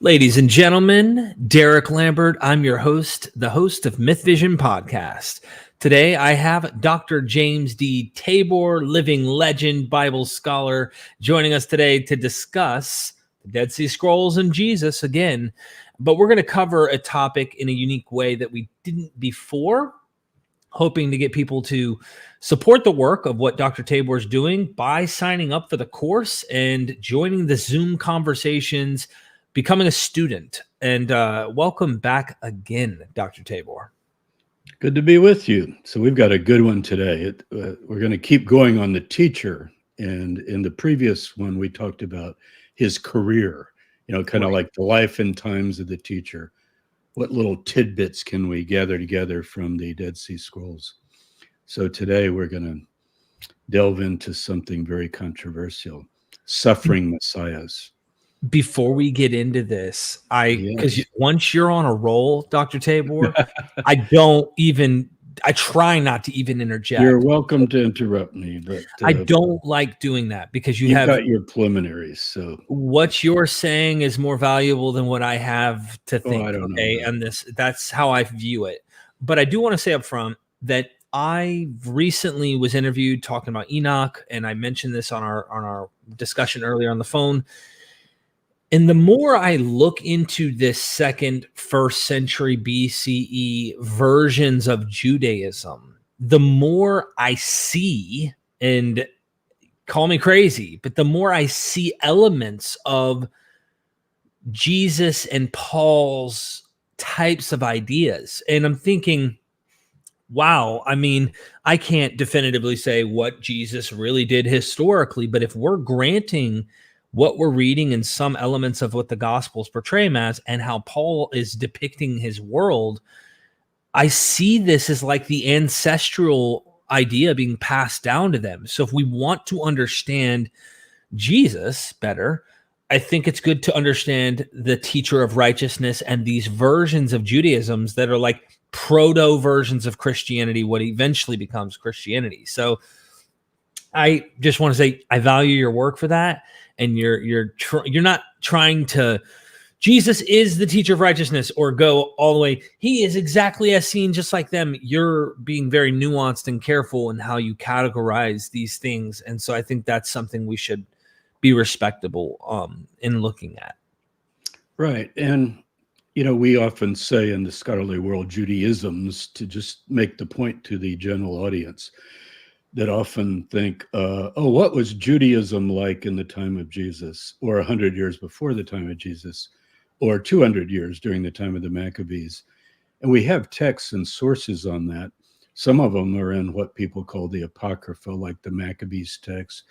Ladies and gentlemen, Derek Lambert. I'm your host, the host of MythVision podcast. Today, I have Dr. James D. Tabor, living legend, Bible scholar, joining us today to discuss the Dead Sea Scrolls and Jesus again. But we're going to cover a topic in a unique way that we didn't before, hoping to get people to support the work of what Dr. Tabor is doing by signing up for the course and joining the Zoom conversations, becoming a student. And welcome back again, Dr. Tabor. Good to be with you. So we've got a good one today. We're going to keep going on the teacher. And in the previous one, we talked about his career, kind of like the life and times of the teacher. What little tidbits can we gather together from the Dead Sea Scrolls? So today we're going to delve into something very controversial, suffering messiahs. Before we get into this, because once you're on a roll, Dr. Tabor, I try not to even interject. You're welcome to interrupt me, but I don't like doing that because you've got your preliminaries. So what you're saying is more valuable than what I have to think. I don't know. And that's how I view it. But I do want to say up front that I recently was interviewed talking about Enoch, and I mentioned this on our discussion earlier on the phone. And the more I look into this first century BCE versions of Judaism, the more I see, and call me crazy, but the more I see elements of Jesus and Paul's types of ideas. And I'm thinking, wow, I mean, I can't definitively say what Jesus really did historically, but if we're granting what we're reading in some elements of what the Gospels portray him as and how Paul is depicting his world, I see this as like the ancestral idea being passed down to them. So if we want to understand Jesus better, I think it's good to understand the teacher of righteousness and these versions of Judaisms that are like proto versions of Christianity, what eventually becomes Christianity. So I just want to say I value your work for that. And you're not trying to, Jesus is the teacher of righteousness, or go all the way. He is exactly as seen, just like them. You're being very nuanced and careful in how you categorize these things. And so I think that's something we should be respectable in looking at. Right. And, we often say in the scholarly world, Judaisms, to just make the point to the general audience that often think, what was Judaism like in the time of Jesus, or 100 years before the time of Jesus, or 200 years during the time of the Maccabees? And we have texts and sources on that. Some of them are in what people call the Apocrypha, like the Maccabees text,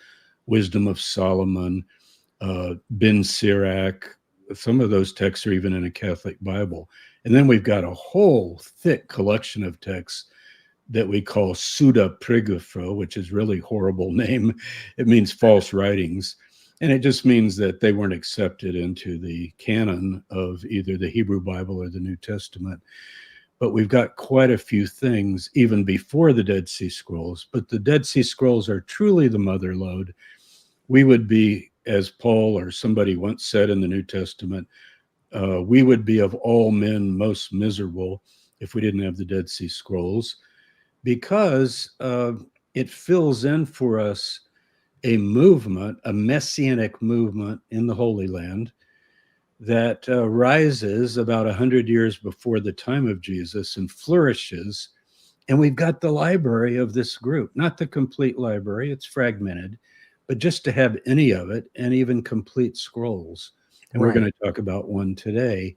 Wisdom of Solomon, Ben Sirach. Some of those texts are even in a Catholic Bible. And then we've got a whole thick collection of texts that we call pseudepigrapha, which is really horrible name. It means false writings. And it just means that they weren't accepted into the canon of either the Hebrew Bible or the New Testament. But we've got quite a few things even before the Dead Sea Scrolls. But the Dead Sea Scrolls are truly the mother lode. We would be, as Paul or somebody once said in the New Testament, we would be of all men most miserable if we didn't have the Dead Sea Scrolls, because it fills in for us a movement, a messianic movement in the Holy Land that rises about 100 years before the time of Jesus and flourishes. And we've got the library of this group, not the complete library, it's fragmented, but just to have any of it, and even complete scrolls. And We're going to talk about one today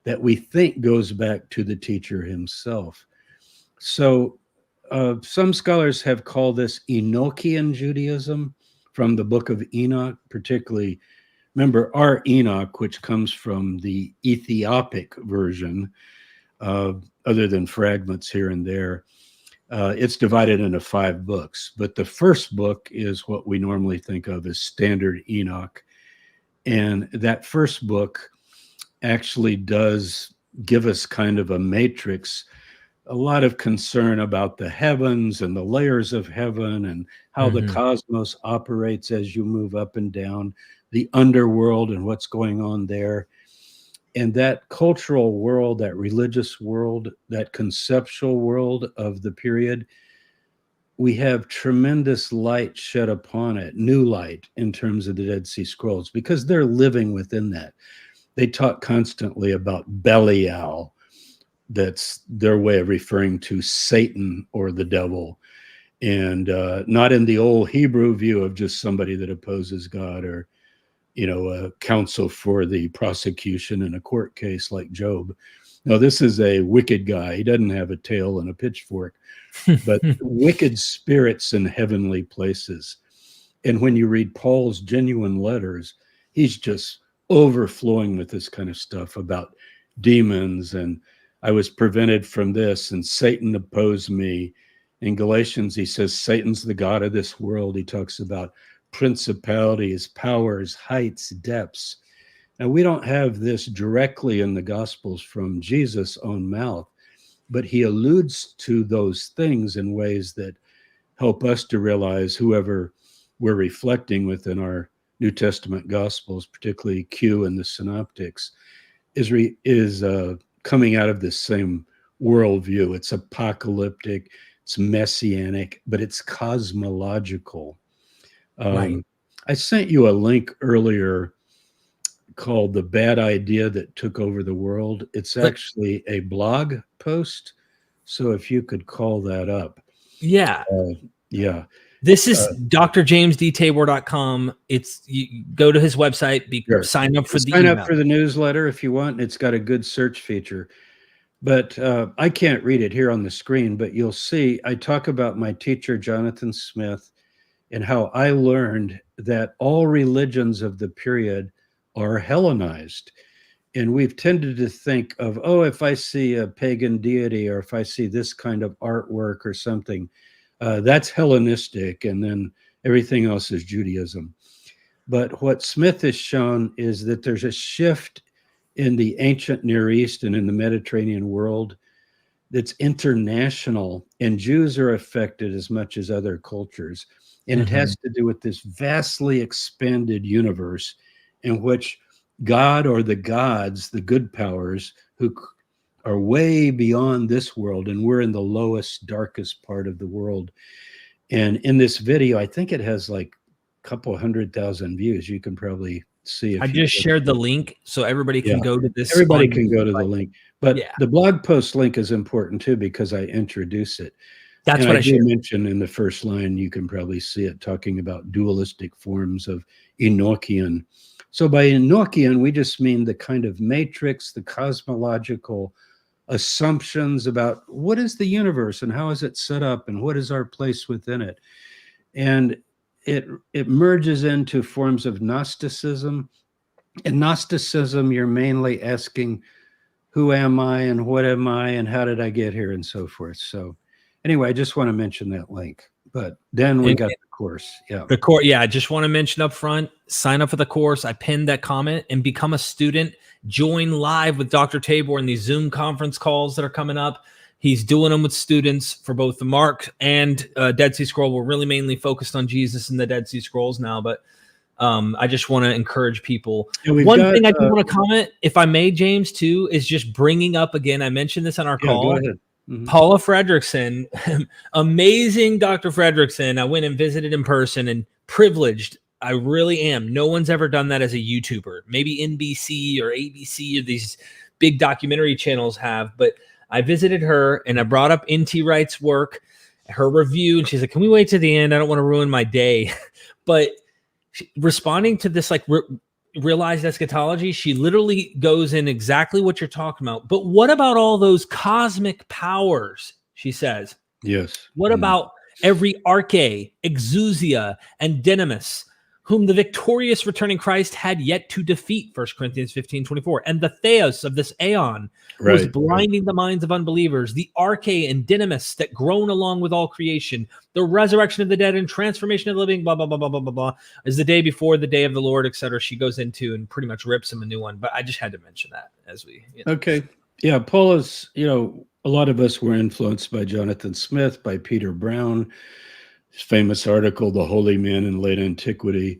that we think goes back to the teacher himself. So some scholars have called this Enochian Judaism, from the book of Enoch, particularly. Remember, our Enoch, which comes from the Ethiopic version, other than fragments here and there, it's divided into 5 books. But the first book is what we normally think of as Standard Enoch. And that first book actually does give us kind of a matrix, a lot of concern about the heavens and the layers of heaven and how the cosmos operates as you move up and down, the underworld and what's going on there. And that cultural world, that religious world, that conceptual world of the period, we have tremendous light shed upon it, new light in terms of the Dead Sea Scrolls, because they're living within that. They talk constantly about Belial. That's their way of referring to Satan or the devil. And not in the old Hebrew view of just somebody that opposes God, or, a counsel for the prosecution in a court case like Job. No, this is a wicked guy. He doesn't have a tail and a pitchfork, but wicked spirits in heavenly places. And when you read Paul's genuine letters, he's just overflowing with this kind of stuff about demons, and I was prevented from this, and Satan opposed me. In Galatians, he says Satan's the god of this world. He talks about principalities, powers, heights, depths. Now, we don't have this directly in the Gospels from Jesus' own mouth, but he alludes to those things in ways that help us to realize whoever we're reflecting within our New Testament Gospels, particularly Q and the Synoptics, is coming out of this same worldview. It's apocalyptic, it's messianic, but it's cosmological. Right. I sent you a link earlier called The Bad Idea That Took Over the World. It's actually a blog post. So if you could call that up. Yeah. Yeah. This is drjamesdtabor.com. You go to his website, Sure. sign up for sign up for the newsletter if you want. It's got a good search feature. But I can't read it here on the screen, but you'll see I talk about my teacher, Jonathan Smith, and how I learned that all religions of the period are Hellenized. And we've tended to think of, if I see a pagan deity, or if I see this kind of artwork or something, that's Hellenistic, and then everything else is Judaism. But what Smith has shown is that there's a shift in the ancient Near East and in the Mediterranean world that's international, and Jews are affected as much as other cultures. And it has to do with this vastly expanded universe in which God, or the gods, the good powers, who are way beyond this world, and we're in the lowest, darkest part of the world. And in this video, I think it has like a couple 100,000 views. You can probably see. I just shared the link so everybody can go to this. Everybody can go to the link, but the blog post link is important too, because I introduce it. That's what I do mention in the first line. You can probably see it talking about dualistic forms of Enochian. So by Enochian, we just mean the kind of matrix, the cosmological assumptions about what is the universe and how is it set up and what is our place within it. And it merges into forms of Gnosticism. In Gnosticism, you're mainly asking, who am I and what am I and how did I get here and so forth. So anyway, I just want to mention that link. But then we got the course. Yeah. The course. Yeah. I just want to mention up front, sign up for the course. I pinned that comment, and become a student. Join live with Dr. Tabor in these Zoom conference calls that are coming up. He's doing them with students for both the Mark and Dead Sea Scroll. We're really mainly focused on Jesus and the Dead Sea Scrolls now, but I just want to encourage people. One thing I do want to comment, if I may, James, too, is just bringing up again, I mentioned this on our call. Go ahead. Paula Fredrickson, amazing Dr. Fredrickson. I went and visited in person, and privileged. I really am. No one's ever done that as a YouTuber. Maybe NBC or ABC or these big documentary channels have, but I visited her and I brought up N.T. Wright's work, her review, and she's like, can we wait to the end? I don't want to ruin my day. But responding to this, like, realized eschatology, she literally goes in exactly what you're talking about. But what about all those cosmic powers? She says, yes. What about every arche, exousia, and dynamis, whom the victorious returning Christ had yet to defeat, 1 Corinthians 15:24, and the theos of this aeon was blinding the minds of unbelievers, the arche and dynamis that groan along with all creation, the resurrection of the dead and transformation of the living, blah, blah, blah, blah, blah, blah, blah, is the day before the day of the Lord, etc. She goes into and pretty much rips him a new one, but I just had to mention that as we... Okay. Yeah, Paula's, a lot of us were influenced by Jonathan Smith, by Peter Brown, his famous article, The Holy Men in Late Antiquity.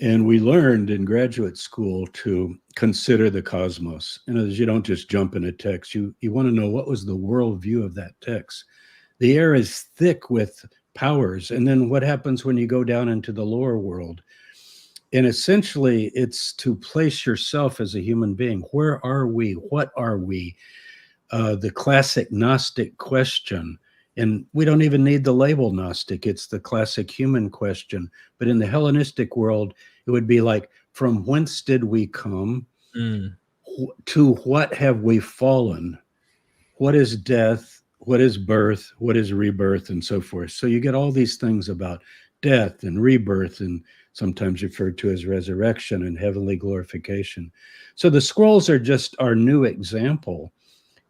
And we learned in graduate school to consider the cosmos. And as you don't just jump in a text, you want to know what was the worldview of that text. The air is thick with powers. And then what happens when you go down into the lower world? And essentially, it's to place yourself as a human being. Where are we? What are we? The classic Gnostic question. And we don't even need the label Gnostic. It's the classic human question. But in the Hellenistic world, it would be like, from whence did we come? To what have we fallen? What is death? What is birth? What is rebirth? And so forth. So you get all these things about death and rebirth, and sometimes referred to as resurrection and heavenly glorification. So the scrolls are just our new example,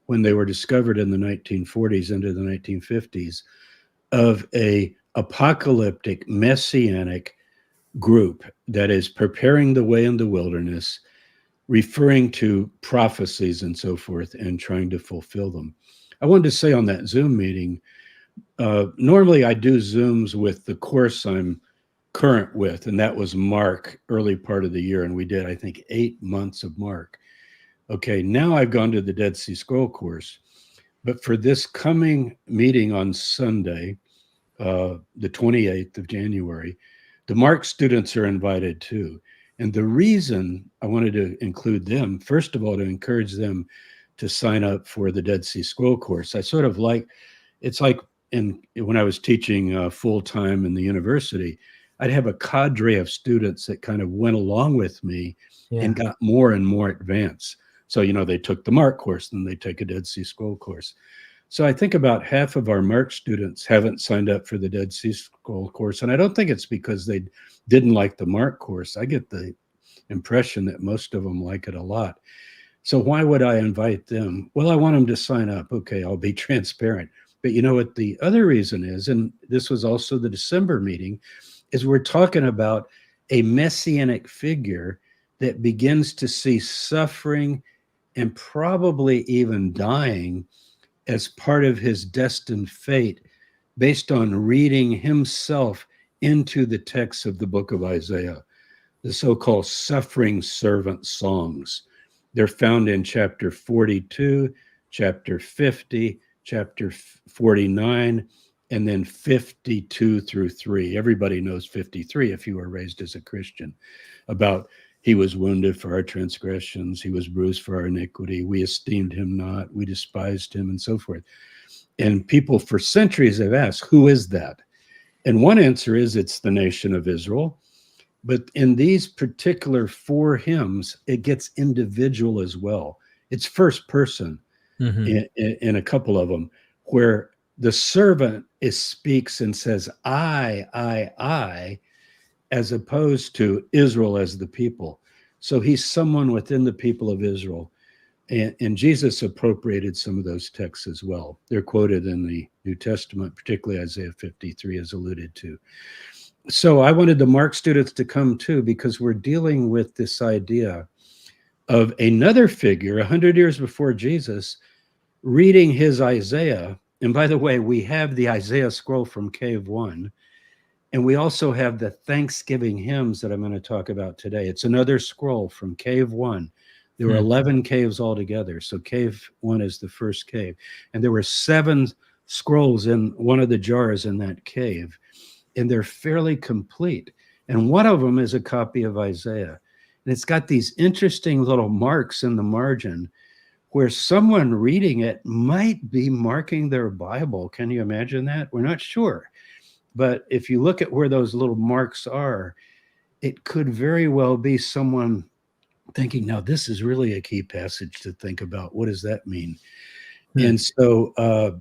when they were discovered in the 1940s into the 1950s, of a apocalyptic messianic group that is preparing the way in the wilderness, referring to prophecies and so forth, and trying to fulfill them. I wanted to say on that Zoom meeting, normally I do Zooms with the course I'm current with, and that was Mark, early part of the year, and we did, I think, 8 months of Mark. Okay, now I've gone to the Dead Sea Scroll course, but for this coming meeting on Sunday, the 28th of January, the Mark students are invited too. And the reason I wanted to include them, first of all, to encourage them to sign up for the Dead Sea Scroll course. I sort of like, it's like when I was teaching full-time in the university, I'd have a cadre of students that kind of went along with me and got more and more advanced. So, they took the Mark course, then they take a Dead Sea Scroll course. So I think about half of our Mark students haven't signed up for the Dead Sea Scroll course. And I don't think it's because they didn't like the Mark course. I get the impression that most of them like it a lot. So why would I invite them? Well, I want them to sign up. Okay, I'll be transparent. But you know what the other reason is, and this was also the December meeting, is we're talking about a messianic figure that begins to see suffering and probably even dying as part of his destined fate, based on reading himself into the text of the book of Isaiah, the so-called suffering servant songs. They're found in chapter 42, chapter 50, chapter 49, and then 52 through 3. Everybody knows 53 if you were raised as a Christian, about he was wounded for our transgressions, he was bruised for our iniquity, we esteemed him not, we despised him, and so forth. And people for centuries have asked, who is that? And one answer is it's the nation of Israel. But in these particular 4 hymns, it gets individual as well. It's first person in a couple of them, where the servant speaks and says, I, as opposed to Israel as the people. So he's someone within the people of Israel. And Jesus appropriated some of those texts as well. They're quoted in the New Testament, particularly Isaiah 53 is alluded to. So I wanted the Mark students to come too, because we're dealing with this idea of another figure 100 years before Jesus reading his Isaiah. And by the way, we have the Isaiah scroll from Cave 1. And we also have the Thanksgiving hymns that I'm going to talk about today. It's another scroll from Cave 1. There were 11 caves altogether. So Cave 1 is the first cave. And there were 7 scrolls in one of the jars in that cave. And they're fairly complete. And one of them is a copy of Isaiah. And it's got these interesting little marks in the margin where someone reading it might be marking their Bible. Can you imagine that? We're not sure. But if you look at where those little marks are, it could very well be someone thinking, now this is really a key passage to think about. What does that mean? And so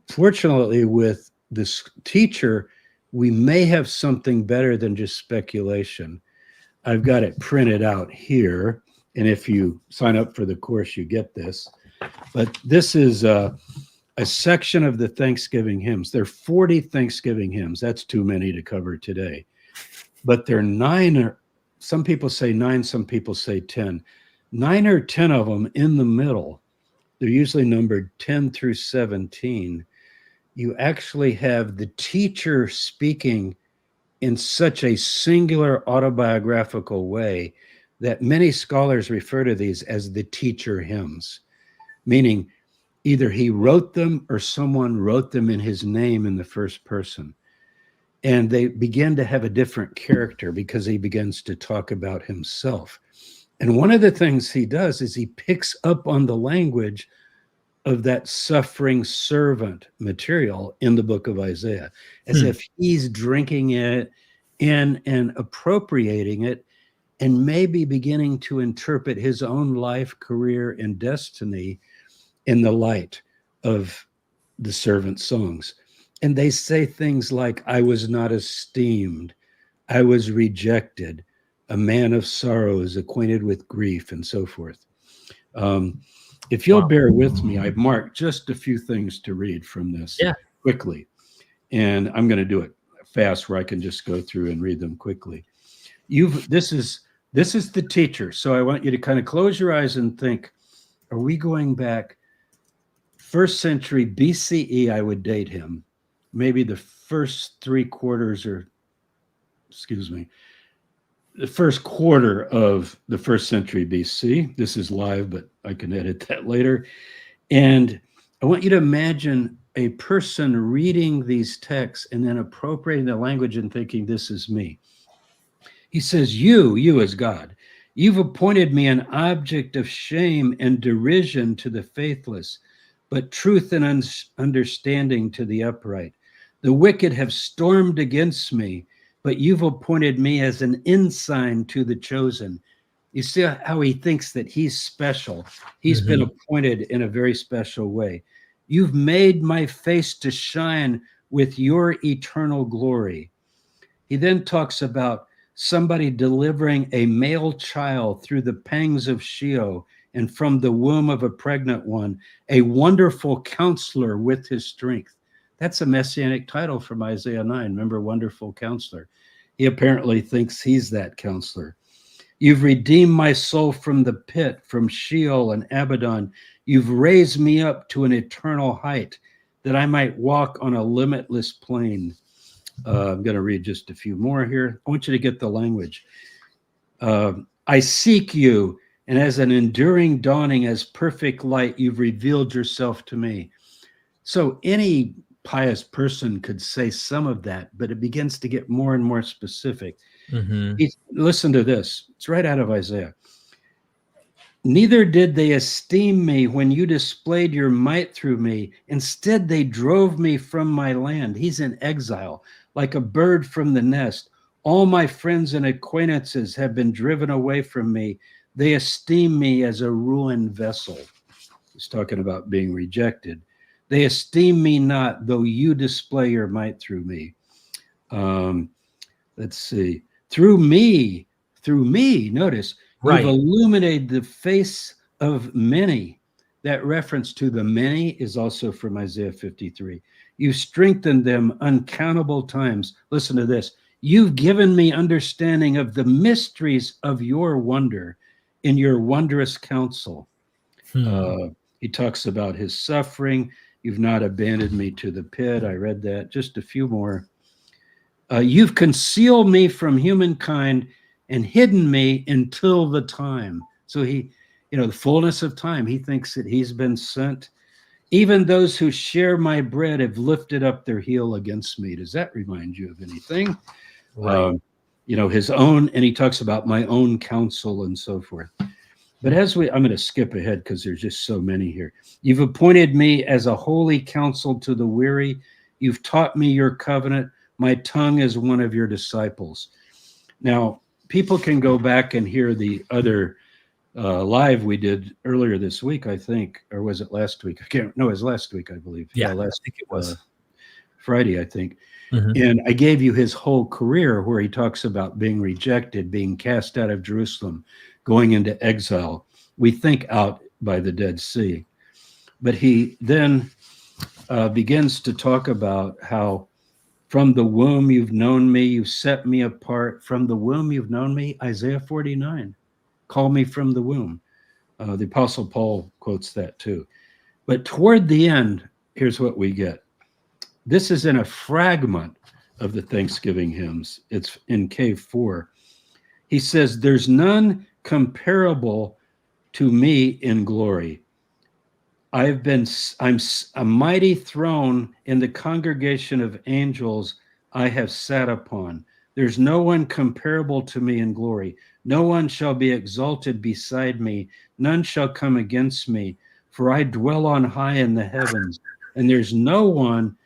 fortunately with this teacher, we may have something better than just speculation. I've got it printed out here. And if you sign up for the course, you get this. But this is a section of the Thanksgiving hymns. There are 40 Thanksgiving hymns. That's too many to cover today. But there are 9, or some people say 9, some people say 10. 9 or 10 of them in the middle. They're usually numbered 10 through 17. You actually have the teacher speaking in such a singular autobiographical way that many scholars refer to these as the teacher hymns, meaning either he wrote them or someone wrote them in his name in the first person. And they begin to have a different character because he begins to talk about himself. And one of the things he does is he picks up on the language of that suffering servant material in the book of Isaiah, as if he's drinking it in and appropriating it, and maybe beginning to interpret his own life, career, and destiny in the light of the servant songs. And they say things like, I was not esteemed, I was rejected, a man of sorrows, acquainted with grief, and so forth. If you'll bear with me, I've marked just a few things to read from this quickly. And I'm going to do it fast where I can just go through and read them quickly. This is the teacher. So I want you to kind of close your eyes and think, are we going back 1st century BCE? I would date him. Maybe the first 3 quarters or, the first quarter of the 1st century BC. This is live, but I can edit that later. And I want you to imagine a person reading these texts and then appropriating the language and thinking, this is me. He says, you as God, you've appointed me an object of shame and derision to the faithless, but truth and understanding to the upright. The wicked have stormed against me, but you've appointed me as an ensign to the chosen. You see how he thinks that he's special. He's been appointed in a very special way. You've made my face to shine with your eternal glory. He then talks about somebody delivering a male child through the pangs of Sheol and from the womb of a pregnant one, a wonderful counselor with his strength. That's a messianic title from Isaiah 9. Remember, wonderful counselor. He apparently thinks he's that counselor. You've redeemed my soul from the pit, from Sheol and Abaddon. You've raised me up to an eternal height that I might walk on a limitless plain. I'm going to read just a few more here. I want you to get the language. I seek you, and as an enduring dawning, as perfect light, you've revealed yourself to me. So any pious person could say some of that, but it begins to get more and more specific. Listen to this. It's right out of Isaiah. Neither did they esteem me when you displayed your might through me. Instead, they drove me from my land. He's in exile, like a bird from the nest. All my friends and acquaintances have been driven away from me. They esteem me as a ruined vessel. He's talking about being rejected. They esteem me not, though you display your might through me. Let's see. Through me, notice, you've illuminated the face of many. That reference to the many is also from Isaiah 53. You've strengthened them uncountable times. Listen to this. You've given me understanding of the mysteries of your wonder in your wondrous counsel. He talks about his suffering. You've not abandoned me to the pit. I read that. Just a few more. You've concealed me from humankind and hidden me until the time. So he, the fullness of time, he thinks that he's been sent. Even those who share my bread have lifted up their heel against me. Does that remind you of anything? Right. His own, and he talks about my own counsel and so forth. But I'm going to skip ahead because there's just so many here. You've appointed me as a holy counsel to the weary. You've taught me your covenant. My tongue is one of your disciples. Now, people can go back and hear the other live we did earlier this week, I think, or was it last week? It was last week, I believe. Yeah, I think it was Friday, I think. And I gave you his whole career where he talks about being rejected, being cast out of Jerusalem, going into exile. We think out by the Dead Sea. But he then begins to talk about how from the womb you've known me, you've set me apart. From the womb you've known me, Isaiah 49. Call me from the womb. The Apostle Paul quotes that too. But toward the end, here's what we get. This is in a fragment of the Thanksgiving hymns. It's in K4. He says, "There's none comparable to me in glory. I'm a mighty throne in the congregation of angels I have sat upon. There's no one comparable to me in glory. No one shall be exalted beside me. None shall come against me. For I dwell on high in the heavens, and there's no one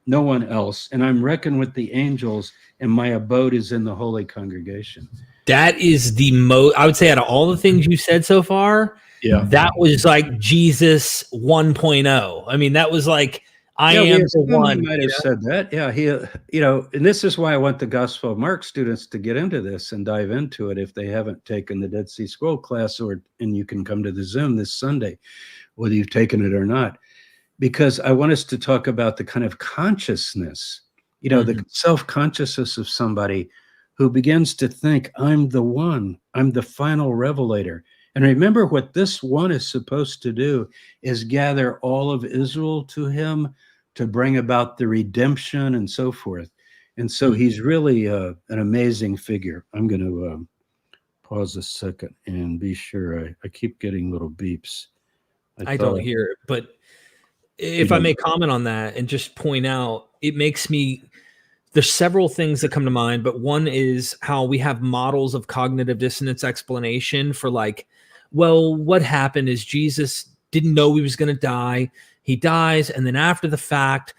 no one else, and I'm reckoned with the angels, and my abode is in the holy congregation." That is the most, I would say, out of all the things you said so far, Yeah. that was like Jesus 1.0. I mean, that was like, I Yeah, we am the assume he one. might have said that. Yeah, and this is why I want the Gospel of Mark students to get into this and dive into it if they haven't taken the Dead Sea Scroll class, and you can come to the Zoom this Sunday, whether you've taken it or not, because I want us to talk about the kind of consciousness, the self-consciousness of somebody who begins to think, I'm the one, I'm the final revelator. And remember, what this one is supposed to do is gather all of Israel to him to bring about the redemption and so forth. And so he's really an amazing figure. I'm going to pause a second and be sure. I keep getting little beeps. I don't hear it, but if I may comment on that and just point out, it makes me, there's several things that come to mind, but one is how we have models of cognitive dissonance explanation for like, well, what happened is Jesus didn't know he was going to die. He dies. And then after the fact,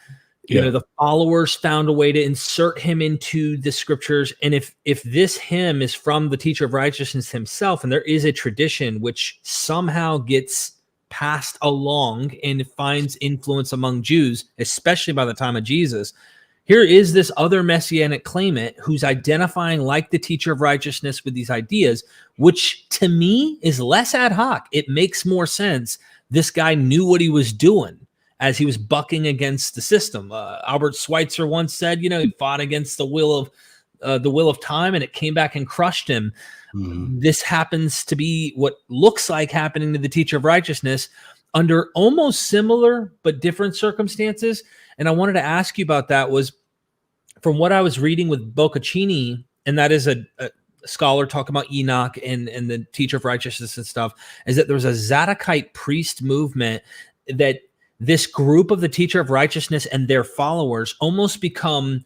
the followers found a way to insert him into the scriptures. And if this hymn is from the teacher of righteousness himself, and there is a tradition which somehow gets passed along and finds influence among Jews, especially by the time of Jesus, here is this other messianic claimant who's identifying like the teacher of righteousness with these ideas, which to me is less ad hoc. It makes more sense. This guy knew what he was doing as he was bucking against the system. Albert Schweitzer once said, he fought against the will of time, and it came back and crushed him. This happens to be what looks like happening to the teacher of righteousness under almost similar but different circumstances. And I wanted to ask you about that. Was from what I was reading with Boccaccini, and that is a scholar talking about Enoch and the teacher of righteousness and stuff, is that there was a Zadokite priest movement that this group of the teacher of righteousness and their followers almost become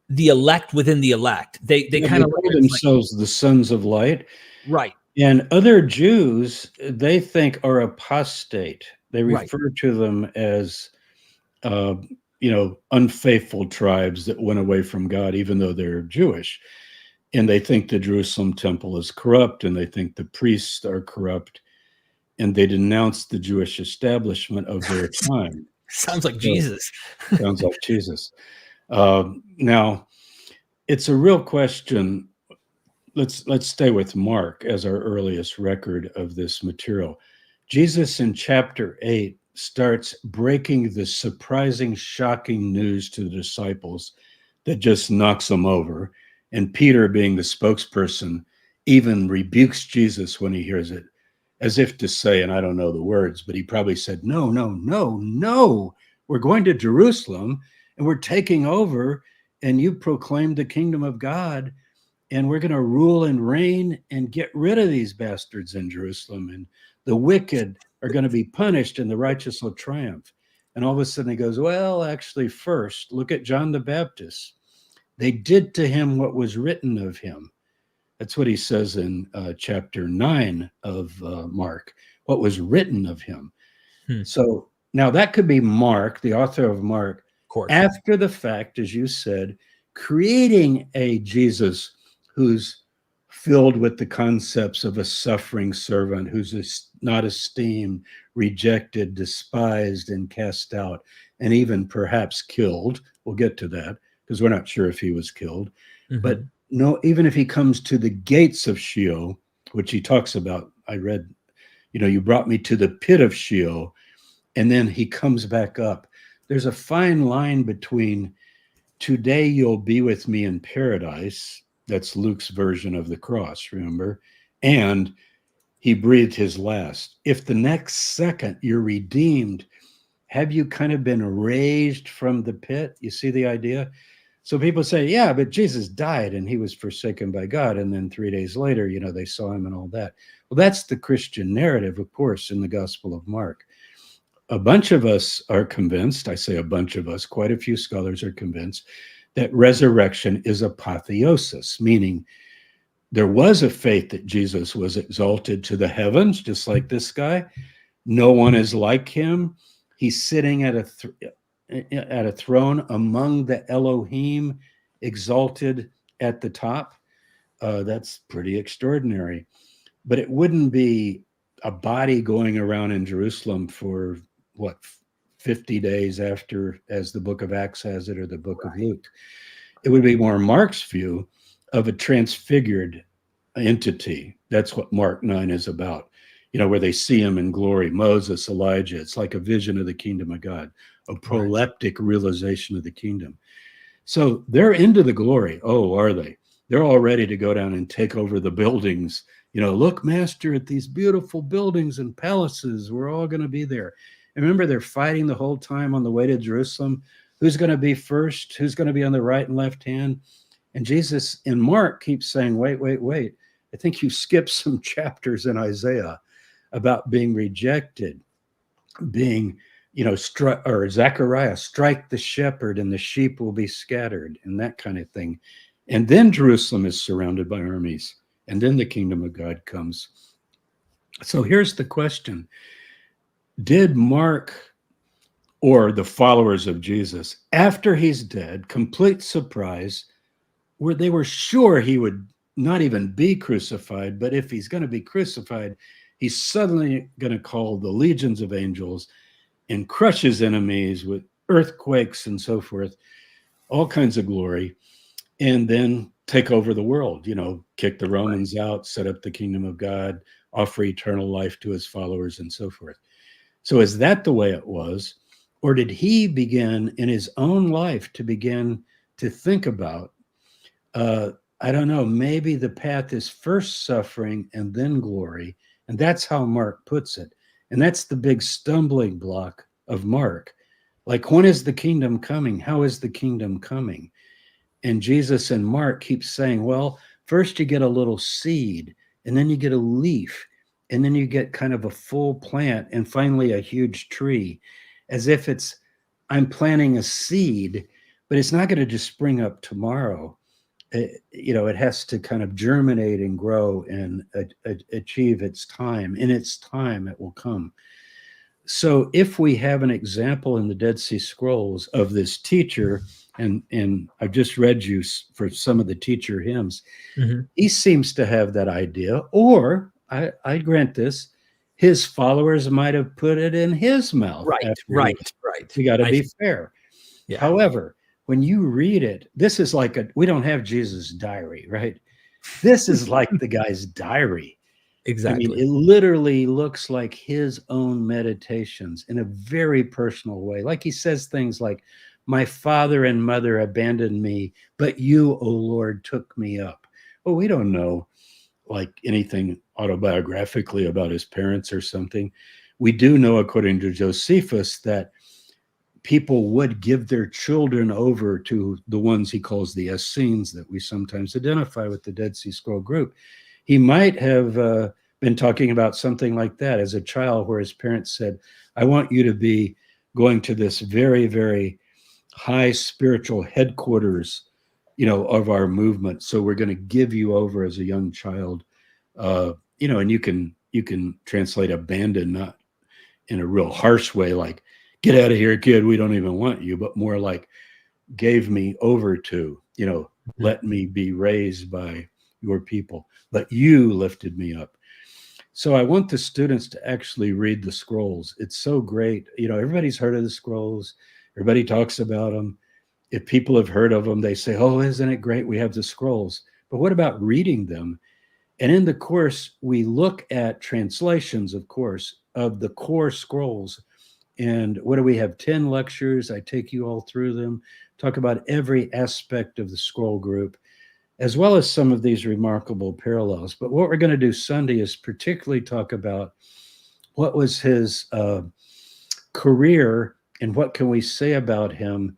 the elect within the elect. They kind of call themselves the sons of light. Right. And other Jews, they think, are apostate. They refer to them as, unfaithful tribes that went away from God, even though they're Jewish. And they think the Jerusalem temple is corrupt, and they think the priests are corrupt, and they denounce the Jewish establishment of their time. Sounds like Jesus. Sounds like Jesus. Now, it's a real question. Let's stay with Mark as our earliest record of this material. Jesus in chapter 8 starts breaking the surprising, shocking news to the disciples that just knocks them over. And Peter, being the spokesperson, even rebukes Jesus when he hears it, as if to say, and I don't know the words, but he probably said, no, no, no, no. We're going to Jerusalem and we're taking over, and you proclaim the kingdom of God, and we're going to rule and reign and get rid of these bastards in Jerusalem, and the wicked are going to be punished and the righteous will triumph. And all of a sudden he goes, well, actually, first, look at John the Baptist. They did to him what was written of him. That's what he says in chapter 9 of Mark, what was written of him. So now that could be Mark, the author of Mark, after the fact, as you said, creating a Jesus who's filled with the concepts of a suffering servant, who's not esteemed, rejected, despised, and cast out, and even perhaps killed. We'll get to that because we're not sure if he was killed. But no, even if he comes to the gates of Sheol, which he talks about, I read, you brought me to the pit of Sheol, and then he comes back up. There's a fine line between today you'll be with me in paradise, that's Luke's version of the cross, remember, and he breathed his last. If the next second you're redeemed have you kind of been raised from the pit? You see the idea? So people say, yeah, but Jesus died and he was forsaken by God. And then 3 days later, they saw him and all that. Well, that's the Christian narrative, of course, in the Gospel of Mark. A bunch of us are convinced, I say a bunch of us, quite a few scholars are convinced that resurrection is apotheosis, meaning there was a faith that Jesus was exalted to the heavens, just like this guy. No one is like him. He's sitting at a throne among the Elohim, exalted at the top. That's pretty extraordinary. But it wouldn't be a body going around in Jerusalem for 50 days after, as the book of Acts has it, or the book of Luke. It would be more Mark's view of a transfigured entity. That's what Mark 9 is about, where they see him in glory, Moses, Elijah. It's like a vision of the kingdom of God, a proleptic realization of the kingdom. So they're into the glory. Oh, are they? They're all ready to go down and take over the buildings. Look, master, at these beautiful buildings and palaces. We're all going to be there. And remember, they're fighting the whole time on the way to Jerusalem. Who's going to be first? Who's going to be on the right and left hand? And Jesus in Mark keeps saying, wait. I think you skipped some chapters in Isaiah about being rejected, being, or Zechariah, strike the shepherd and the sheep will be scattered, and that kind of thing. And then Jerusalem is surrounded by armies, and then the kingdom of God comes. So here's the question. Did Mark, or the followers of Jesus, after he's dead, complete surprise, where they were sure he would not even be crucified, but if he's going to be crucified, he's suddenly going to call the legions of angels and crush his enemies with earthquakes and so forth, all kinds of glory, and then take over the world, kick the Romans out, set up the kingdom of God, offer eternal life to his followers and so forth. So is that the way it was? Or did he begin in his own life to begin to think about, I don't know, maybe the path is first suffering and then glory. And that's how Mark puts it. And that's the big stumbling block of Mark. Like, when is the kingdom coming? How is the kingdom coming? And Jesus and Mark keep saying, well, first you get a little seed, and then you get a leaf, and then you get kind of a full plant, and finally a huge tree, as if I'm planting a seed, but it's not going to just spring up tomorrow. It has to kind of germinate and grow and achieve its time. In its time, it will come. So if we have an example in the Dead Sea Scrolls of this teacher, and I've just read you for some of the teacher hymns, he seems to have that idea, or I grant this, his followers might have put it in his mouth. Right. We got to be fair. Yeah. However, when you read it, this is like we don't have Jesus' diary, right? This is like the guy's diary. Exactly. I mean, it literally looks like his own meditations in a very personal way. Like he says things like, my father and mother abandoned me, but you, O Lord, took me up. Well, we don't know like anything autobiographically about his parents or something. We do know, according to Josephus, that people would give their children over to the ones he calls the Essenes that we sometimes identify with the Dead Sea Scroll group. He might have been talking about something like that as a child, where his parents said, I want you to be going to this very, very high spiritual headquarters, of our movement. So we're going to give you over as a young child, and you can translate abandon, not in a real harsh way, like, get out of here, kid, we don't even want you, but more like, gave me over to, let me be raised by your people, but you lifted me up. So I want the students to actually read the scrolls. It's so great. Everybody's heard of the scrolls. Everybody talks about them. If people have heard of them, they say, oh, isn't it great? We have the scrolls. But what about reading them? And in the course, we look at translations, of course, of the core scrolls. And what do we have? 10 lectures. I take you all through them, talk about every aspect of the scroll group, as well as some of these remarkable parallels. But what we're going to do Sunday is particularly talk about what was his career And what can we say about him?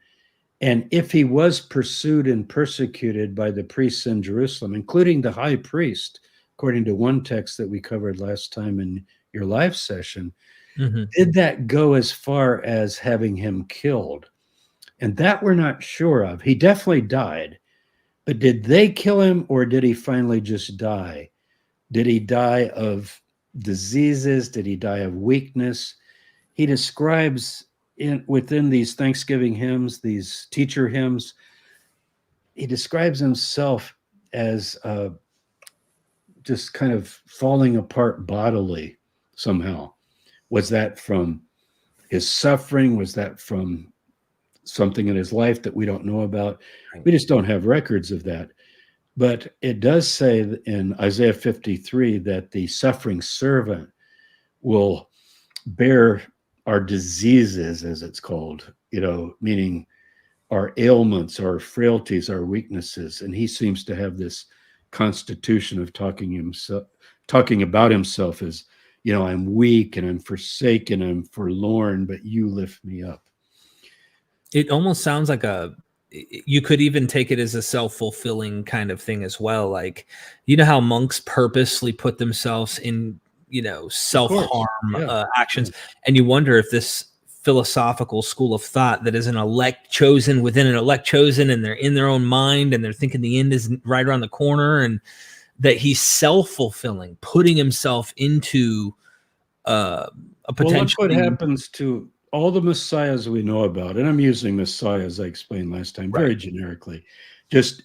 And if he was pursued and persecuted by the priests in Jerusalem, including the high priest, according to one text that we covered last time in your live session, did that go as far as having him killed? And that we're not sure of. He definitely died. But did they kill him, or did he finally just die? Did he die of diseases? Did he die of weakness? He describes within these Thanksgiving hymns, these teacher hymns, he describes himself as just kind of falling apart bodily somehow. Was that from his suffering? Was that from something in his life that we don't know about? We just don't have records of that. But it does say in Isaiah 53 that the suffering servant will bear our diseases, as it's called, meaning our ailments, our frailties, our weaknesses. And he seems to have this constitution of talking about himself as, I'm weak and I'm forsaken, I'm forlorn, but you lift me up. It almost sounds like you could even take it as a self-fulfilling kind of thing as well. Like, how monks purposely put themselves in, self-harm actions. And you wonder if this philosophical school of thought that is an elect chosen within an elect chosen, and they're in their own mind and they're thinking the end is right around the corner, and that he's self-fulfilling, putting himself into a potential. Well, look what happens to all the messiahs we know about, and I'm using messiah as I explained last time, very generically, just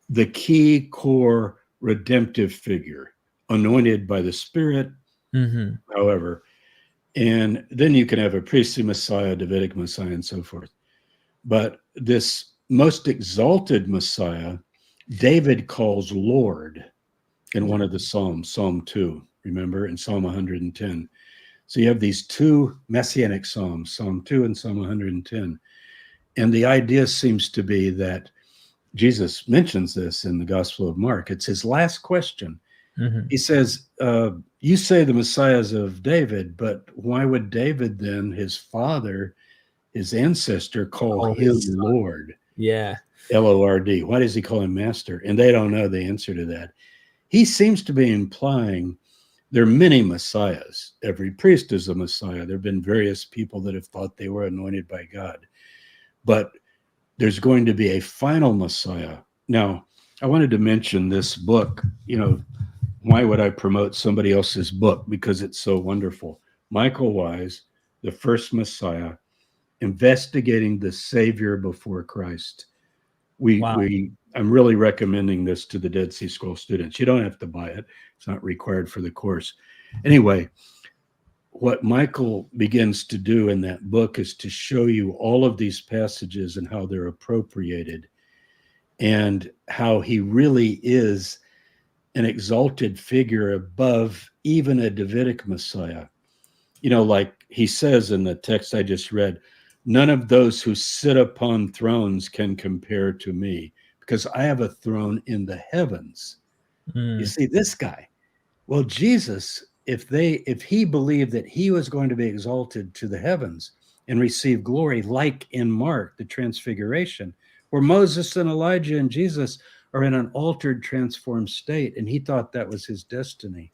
the key core redemptive figure, anointed by the Spirit, however, and then you can have a priestly messiah, Davidic messiah, and so forth. But this most exalted messiah, David calls Lord in one of the Psalms, Psalm 2, remember, in Psalm 110. So you have these two messianic Psalms, Psalm 2 and Psalm 110. And the idea seems to be that Jesus mentions this in the Gospel of Mark. It's his last question. He says, you say the Messiahs of David, but why would David then, his father, his ancestor, call him Lord? Yeah. Lord. Why does he call him master? And they don't know the answer to that. He seems to be implying there are many messiahs. Every priest is a messiah. There have been various people that have thought they were anointed by God. But there's going to be a final messiah. Now, I wanted to mention this book. Why would I promote somebody else's book? Because it's so wonderful. Michael Wise, The First Messiah, Investigating the Savior Before Christ. I'm really recommending this to the Dead Sea Scroll students. You don't have to buy it. It's not required for the course. Anyway, what Michael begins to do in that book is to show you all of these passages and how they're appropriated, and how he really is an exalted figure above even a Davidic Messiah. Like he says in the text I just read, none of those who sit upon thrones can compare to me, because I have a throne in the heavens. You see, this guy, well, Jesus, if he believed that he was going to be exalted to the heavens and receive glory, like in Mark, the transfiguration, where Moses and Elijah and Jesus are in an altered, transformed state, and he thought that was his destiny.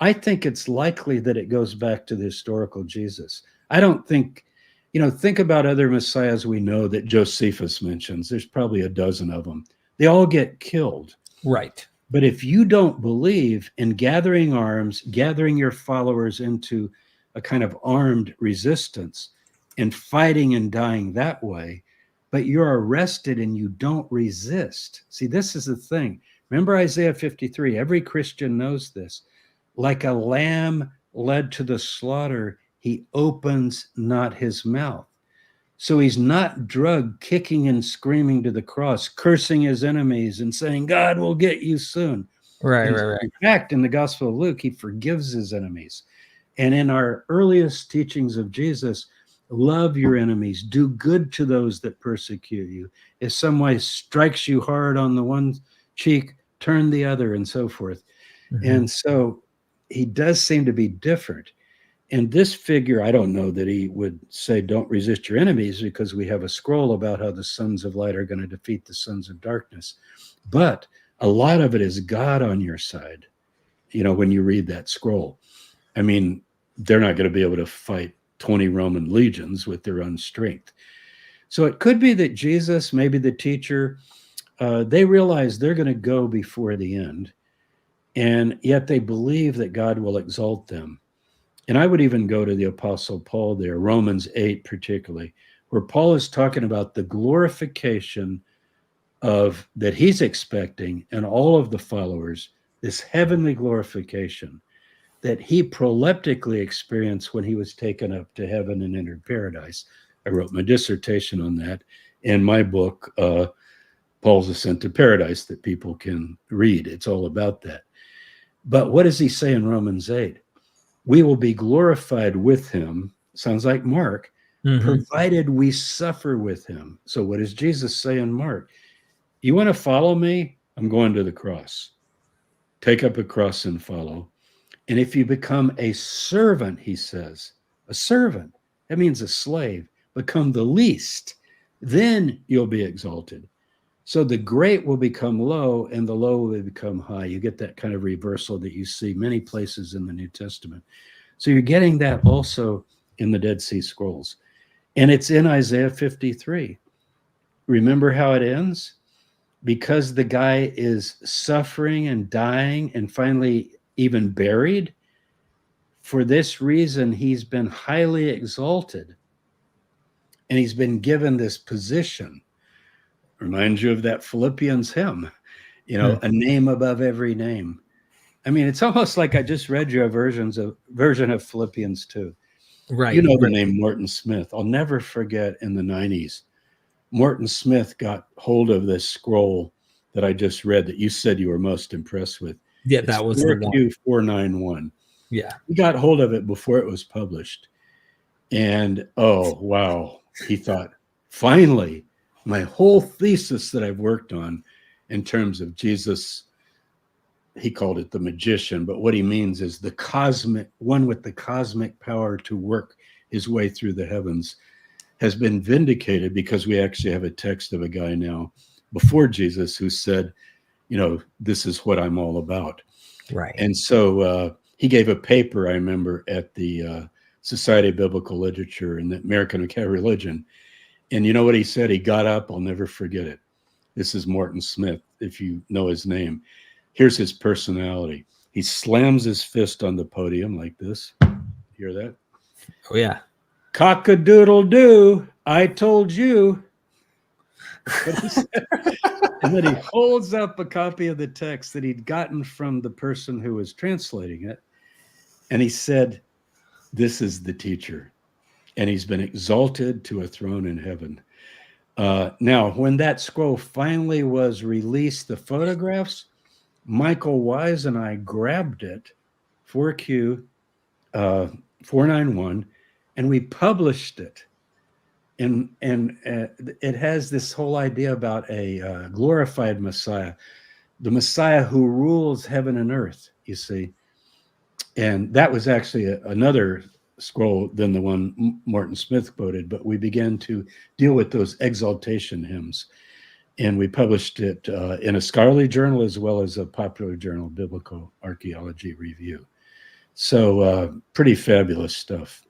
I think it's likely that it goes back to the historical Jesus. I don't think, think about other messiahs we know that Josephus mentions. There's probably a dozen of them. They all get killed. Right. But if you don't believe in gathering arms, gathering your followers into a kind of armed resistance and fighting and dying that way, but you're arrested and you don't resist. See, this is the thing. Remember Isaiah 53. Every Christian knows this. Like a lamb led to the slaughter, he opens not his mouth. So he's not drugged, kicking and screaming to the cross, cursing his enemies and saying, God will get you soon. Right. In fact, in the Gospel of Luke, he forgives his enemies. And in our earliest teachings of Jesus, love your enemies, do good to those that persecute you. If someone strikes you hard on the one cheek, turn the other, and so forth. And so he does seem to be different. And this figure, I don't know that he would say, don't resist your enemies, because we have a scroll about how the sons of light are going to defeat the sons of darkness. But a lot of it is God on your side. When you read that scroll, I mean, they're not going to be able to fight 20 Roman legions with their own strength. So it could be that Jesus, maybe the teacher, they realize they're going to go before the end, and yet they believe that God will exalt them. And I would even go to the Apostle Paul there, Romans 8 particularly, where Paul is talking about the glorification of that he's expecting and all of the followers, this heavenly glorification that he proleptically experienced when he was taken up to heaven and entered paradise. I wrote my dissertation on that in my book, Paul's Ascent to Paradise, that people can read. It's all about that. But what does he say in Romans 8? We will be glorified with him, sounds like Mark, provided we suffer with him. So what does Jesus say in Mark? You want to follow me? I'm going to the cross. Take up a cross and follow. And if you become a servant, he says, a servant, that means a slave, become the least, then you'll be exalted. So the great will become low and the low will become high. You get that kind of reversal that you see many places in the New Testament. So you're getting that also in the Dead Sea Scrolls. And it's in Isaiah 53. Remember how it ends? Because the guy is suffering and dying and finally even buried. For this reason, he's been highly exalted. And he's been given this position. Reminds you of that Philippians hymn, a name above every name. I mean, it's almost like I just read you a version of Philippians 2. Right. The name Morton Smith. I'll never forget in the 90s, Morton Smith got hold of this scroll that I just read that you said you were most impressed with. Yeah, that was the one. 491. Yeah. He got hold of it before it was published. And, oh, wow. He thought, finally, my whole thesis that I've worked on in terms of Jesus, he called it the magician, but what he means is the cosmic one with the cosmic power to work his way through the heavens, has been vindicated, because we actually have a text of a guy now before Jesus who said, this is what I'm all about. Right. And so he gave a paper, I remember, at the Society of Biblical Literature and the American Academy of Religion. And you know what he said? He got up. I'll never forget it. This is Morton Smith, if you know his name. Here's his personality. He slams his fist on the podium like this. Hear that? Oh, yeah. Cock-a-doodle-doo, I told you. And then he holds up a copy of the text that he'd gotten from the person who was translating it. And he said, this is the teacher. And he's been exalted to a throne in heaven. Now, when that scroll finally was released, the photographs, Michael Wise and I grabbed it, 4Q 491, and we published it. And it has this whole idea about a glorified Messiah, the Messiah who rules heaven and earth, you see. And that was actually another scroll than the one Morton Smith quoted, but we began to deal with those exaltation hymns. And we published it in a scholarly journal as well as a popular journal, Biblical Archaeology Review. So pretty fabulous stuff.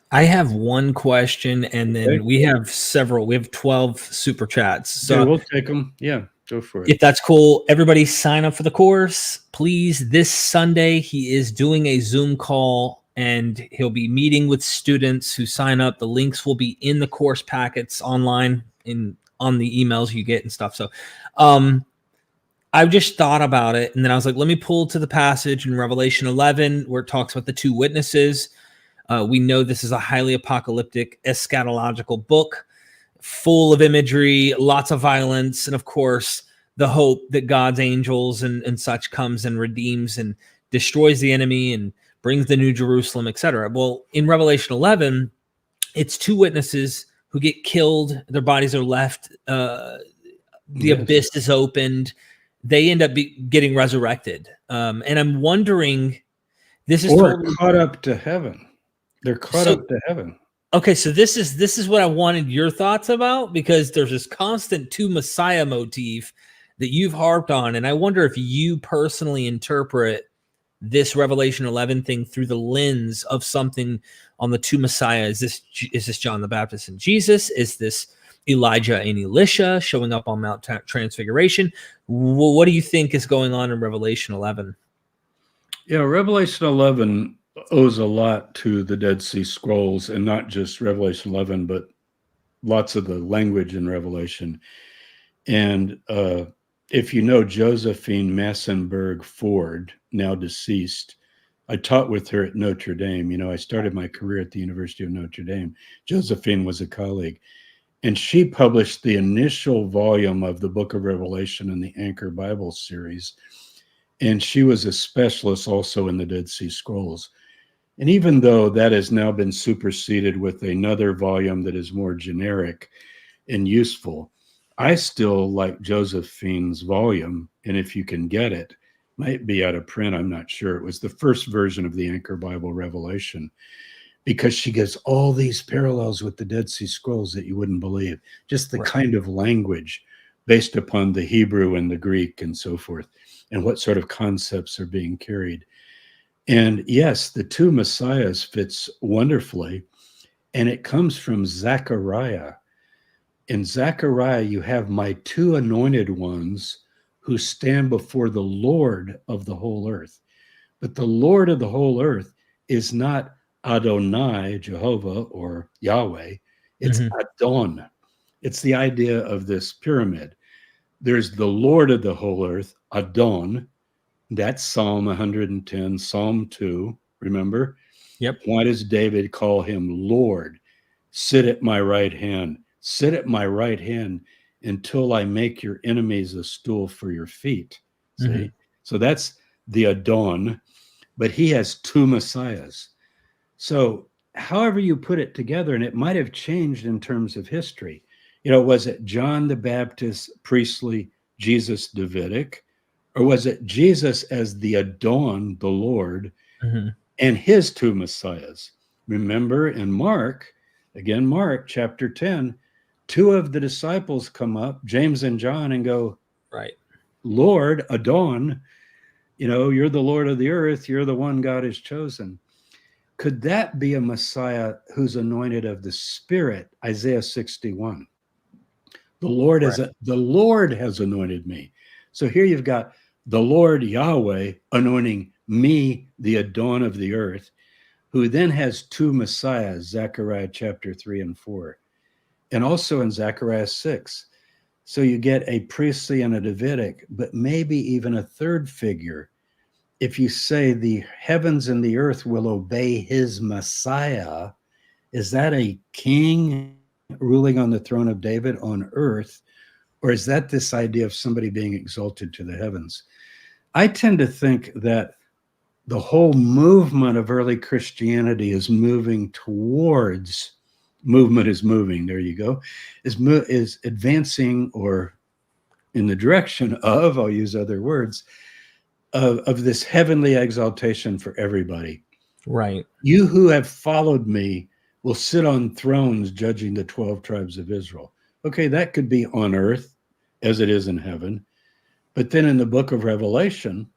I have one question, and then we have several. We have 12 super chats. So we'll take them. Yeah, go for it. If that's cool, everybody sign up for the course, please. This Sunday, he is doing a Zoom call, and he'll be meeting with students who sign up. The links will be in the course packets online on the emails you get and stuff. So I've just thought about it, and then I was like, let me pull to the passage in Revelation 11 where it talks about the two witnesses. We know this is a highly apocalyptic, eschatological book, full of imagery, lots of violence, and of course, the hope that God's angels and such comes and redeems and destroys the enemy and brings the New Jerusalem, etc. Well, in Revelation 11, it's two witnesses who get killed. Their bodies are left. The abyss is opened. They end up getting resurrected. And I'm wondering, this is or caught up to heaven. They're caught up to heaven. Okay, so this is what I wanted your thoughts about, because there's this constant two Messiah motif that you've harped on, and I wonder if you personally interpret this Revelation 11 thing through the lens of something on the two Messiah. Is this John the Baptist and Jesus? Is this Elijah and Elisha showing up on Mount Transfiguration? What do you think is going on in Revelation 11? Yeah, Revelation 11 owes a lot to the Dead Sea Scrolls, and not just Revelation 11, but lots of the language in Revelation. And if you know Josephine Massenberg Ford, now deceased, I taught with her at Notre Dame. You know, I started my career at the University of Notre Dame. Josephine was a colleague, and she published the initial volume of the Book of Revelation in the Anchor Bible series. And she was a specialist also in the Dead Sea Scrolls. And even though that has now been superseded with another volume that is more generic and useful, I still like Josephine's volume. And if you can get it, might be out of print, I'm not sure. It was the first version of the Anchor Bible Revelation, because she gives all these parallels with the Dead Sea Scrolls that you wouldn't believe. Just the kind of language based upon the Hebrew and the Greek and so forth, and what sort of concepts are being carried. And yes, the two Messiahs fits wonderfully, and it comes from Zechariah. In Zechariah, you have my two anointed ones who stand before the Lord of the whole earth. But the Lord of the whole earth is not Adonai, Jehovah, or Yahweh. It's Adon. It's the idea of this pyramid. There's the Lord of the whole earth, Adon. That's Psalm 110, Psalm 2, remember? Yep. Why does David call him Lord? Sit at my right hand. Sit at my right hand until I make your enemies a stool for your feet. See? So that's the Adon, but he has two Messiahs. So however you put it together, and it might have changed in terms of history. You know, was it John the Baptist, priestly, Jesus Davidic? Or was it Jesus as the Adon, the Lord, and his two Messiahs? Remember in Mark, again, Mark chapter 10, two of the disciples come up, James and John, and go, Lord, Adon, you know, you're the Lord of the earth. You're the one God has chosen. Could that be a Messiah who's anointed of the Spirit? Isaiah 61. The Lord has anointed me. So here you've got the Lord Yahweh anointing me, the Adon of the earth, who then has two Messiahs, Zechariah chapter 3 and 4, and also in Zechariah 6. So you get a priestly and a Davidic, but maybe even a third figure. If you say the heavens and the earth will obey his Messiah, is that a king ruling on the throne of David on earth? Or is that this idea of somebody being exalted to the heavens? I tend to think that the whole movement of early Christianity is moving towards, there you go, is advancing, or in the direction of, I'll use other words, of this heavenly exaltation for everybody. Right. You who have followed me will sit on thrones judging the 12 tribes of Israel. Okay, that could be on earth as it is in heaven. But then in the book of Revelation,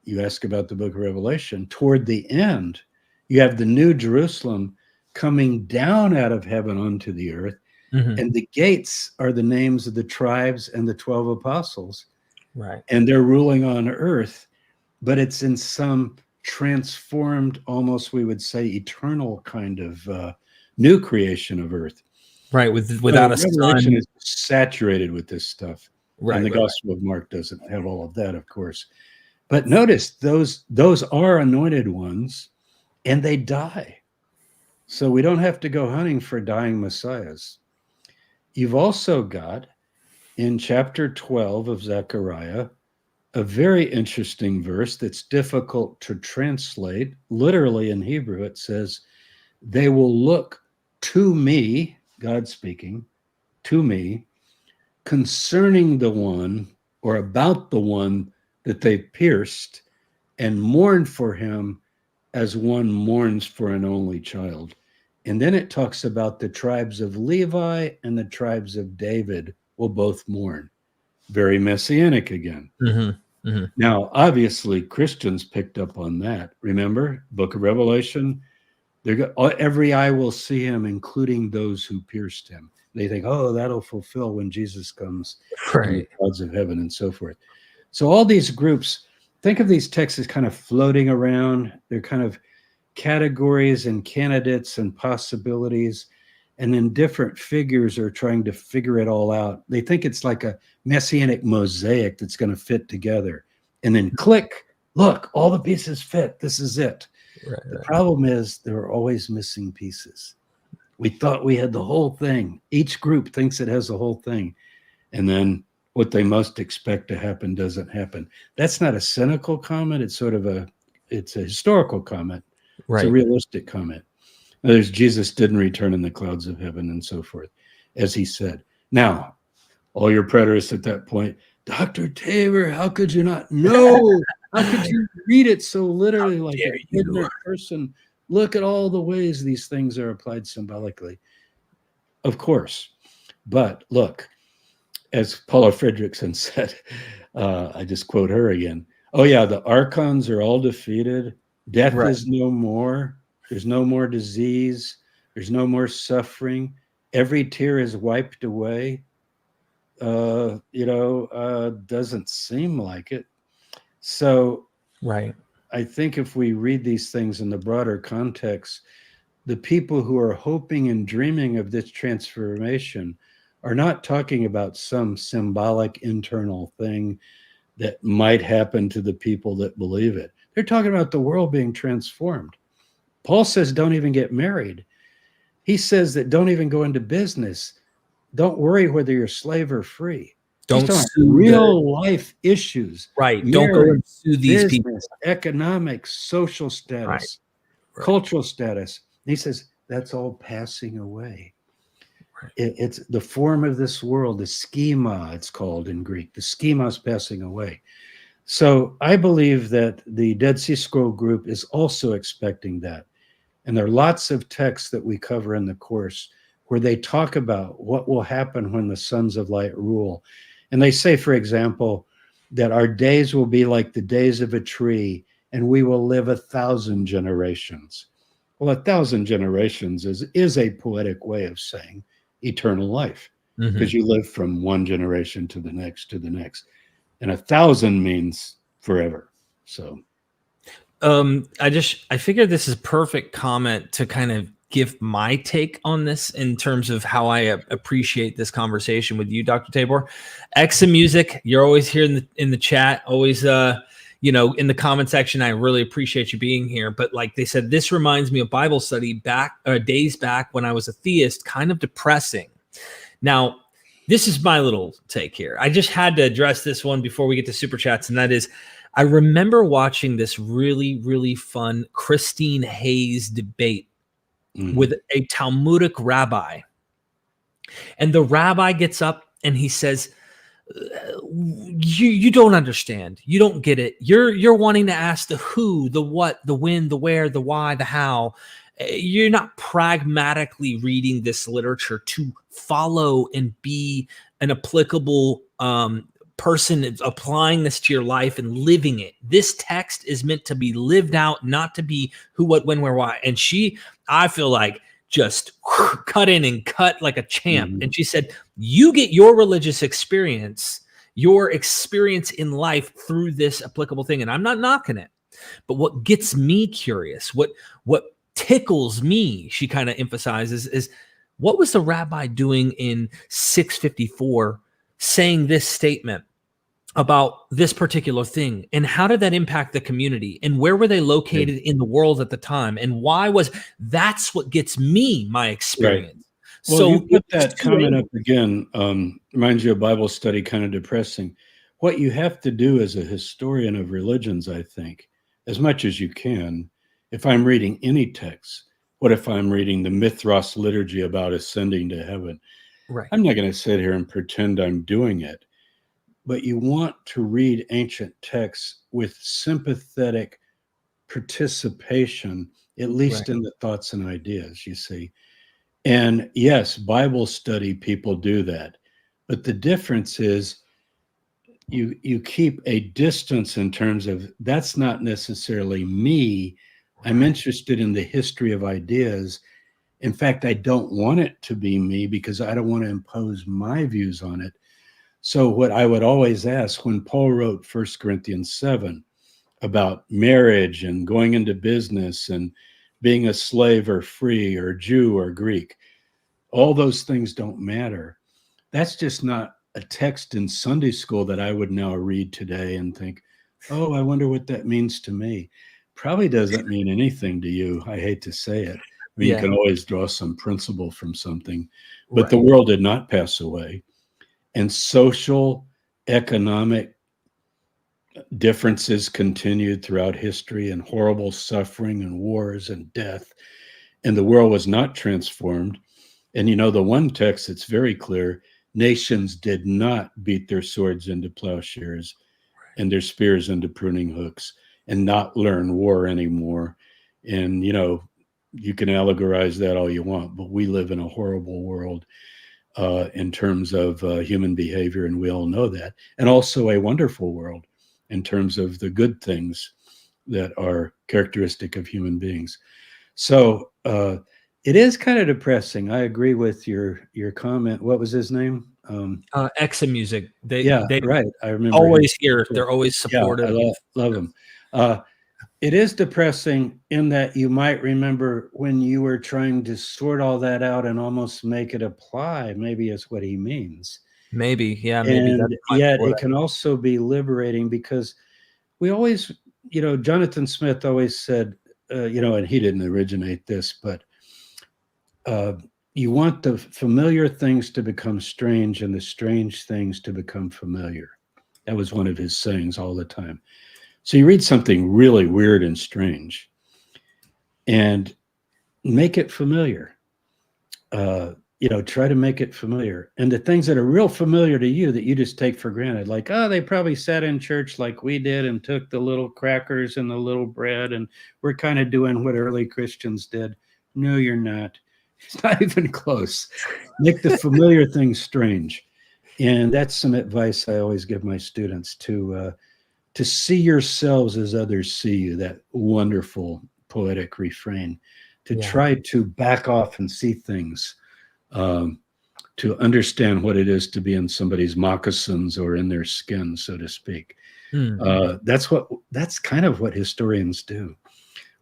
you ask about the book of Revelation, toward the end, you have the new Jerusalem coming down out of heaven onto the earth. And the gates are the names of the tribes and the 12 apostles. Right. And they're ruling on earth, but it's in some transformed, almost we would say eternal kind of new creation of earth. Right. Without a Revelation sun. is saturated with this stuff. Right. And the Gospel of Mark doesn't have all of that, of course. But notice those are anointed ones, and they die. So we don't have to go hunting for dying messiahs. You've also got in chapter 12 of Zechariah a very interesting verse that's difficult to translate. Literally in Hebrew, it says, they will look to me, God speaking, to me, concerning the one or about the one that they pierced, and mourn for him as one mourns for an only child. And then it talks about the tribes of Levi and the tribes of David will both mourn. Very messianic again. Mm-hmm. Mm-hmm. Now, obviously, Christians picked up on that. Remember, Book of Revelation, every eye will see him, including those who pierced him. They think, oh, that'll fulfill when Jesus comes in the clouds of heaven and so forth. So all these groups, think of these texts as kind of floating around. They're kind of categories and candidates and possibilities. And then different figures are trying to figure it all out. They think it's like a messianic mosaic that's going to fit together. And then click, look, all the pieces fit. This is it. Right, the problem is there are always missing pieces. We thought we had the whole thing. Each group thinks it has the whole thing. And then what they most expect to happen doesn't happen. That's not a cynical comment. It's sort of it's a historical comment. Right. It's a realistic comment. There's Jesus didn't return in the clouds of heaven and so forth, as he said. Now, all your preterists at that point, Dr. Tabor, how could you not know? How could you read it so literally like an ignorant person? Look at all the ways these things are applied symbolically. Of course. But look, as Paula Fredrickson said, I just quote her again. Oh, yeah, the archons are all defeated. Death is no more. There's no more disease. There's no more suffering. Every tear is wiped away. Doesn't seem like it. So I think if we read these things in the broader context, the people who are hoping and dreaming of this transformation are not talking about some symbolic internal thing that might happen to the people that believe it. They're talking about the world being transformed. Paul says, don't even get married. He says that don't even go into business. Don't worry whether you're slave or free. Don't sue real life issues. Right. Marriage, don't go and sue these business, people. Economic, social status, cultural status. And he says that's all passing away. It's the form of this world, the schema, it's called in Greek. The schema is passing away. So I believe that the Dead Sea Scroll group is also expecting that. And there are lots of texts that we cover in the course where they talk about what will happen when the sons of light rule. And they say, for example, that our days will be like the days of a tree, and we will live 1,000 generations. Well, 1,000 generations is a poetic way of saying eternal life, because you live from one generation to the next to the next. And 1,000 means forever. So I figured this is a perfect comment to kind of give my take on this in terms of how I appreciate this conversation with you, Dr. Tabor. Extra music, you're always here in the chat, always in the comment section. I really appreciate you being here. But like they said, this reminds me of Bible study days back when I was a theist, kind of depressing. Now, this is my little take here. I just had to address this one before we get to super chats, and that is, I remember watching this really, really fun Christine Hayes debate with a Talmudic rabbi. And the rabbi gets up and he says, you don't understand. You don't get it. You're wanting to ask the who, the what, the when, the where, the why, the how. You're not pragmatically reading this literature to follow and be an applicable person applying this to your life and living it. This text is meant to be lived out, not to be who, what, when, where, why. And I feel like, just cut in and cut like a champ. And she said, you get your religious experience, your experience in life through this applicable thing. And I'm not knocking it. But what gets me curious, what tickles me, she kind of emphasizes, is what was the rabbi doing in 654 saying this statement about this particular thing, and how did that impact the community, and where were they located in the world at the time, and why was that's what gets me my experience. Well, so you put that comment up again, reminds you of Bible study, kind of depressing. What you have to do as a historian of religions, I think, as much as you can, if I'm reading any text, what if I'm reading the Mithras liturgy about ascending to heaven? Right. I'm not going to sit here and pretend I'm doing it. But you want to read ancient texts with sympathetic participation, at least in the thoughts and ideas, you see. And yes, Bible study people do that. But the difference is you keep a distance in terms of that's not necessarily me. I'm interested in the history of ideas. In fact, I don't want it to be me because I don't want to impose my views on it. So what I would always ask when Paul wrote 1 Corinthians 7 about marriage and going into business and being a slave or free or Jew or Greek, all those things don't matter. That's just not a text in Sunday school that I would now read today and think, oh, I wonder what that means to me. Probably doesn't mean anything to you. I hate to say it. I mean, you can always draw some principle from something, but the world did not pass away. And social, economic differences continued throughout history, and horrible suffering and wars and death. And the world was not transformed. And you know, the one text that's very clear, nations did not beat their swords into plowshares and their spears into pruning hooks and not learn war anymore. And, you know, you can allegorize that all you want, but we live in a horrible world in terms of human behavior, and we all know that. And also a wonderful world in terms of the good things that are characteristic of human beings. So it is kind of depressing. I agree with your comment. What was his name? Exa Music. They right. I remember. Always here. They're always supportive. Yeah, I love them. It is depressing in that you might remember when you were trying to sort all that out and almost make it apply. Maybe is what he means. Maybe, yeah. Maybe. And yet it can also be liberating because we always, you know, Jonathan Smith always said, you know, and he didn't originate this, but you want the familiar things to become strange and the strange things to become familiar. That was one of his sayings all the time. So you read something really weird and strange and make it familiar. You know, try to make it familiar. And the things that are real familiar to you that you just take for granted, like, oh, they probably sat in church like we did and took the little crackers and the little bread, and we're kind of doing what early Christians did. No, you're not. It's not even close. Make the familiar things strange. And that's some advice I always give my students to see yourselves as others see you, that wonderful poetic refrain, to try to back off and see things, to understand what it is to be in somebody's moccasins or in their skin, so to speak. That's kind of what historians do.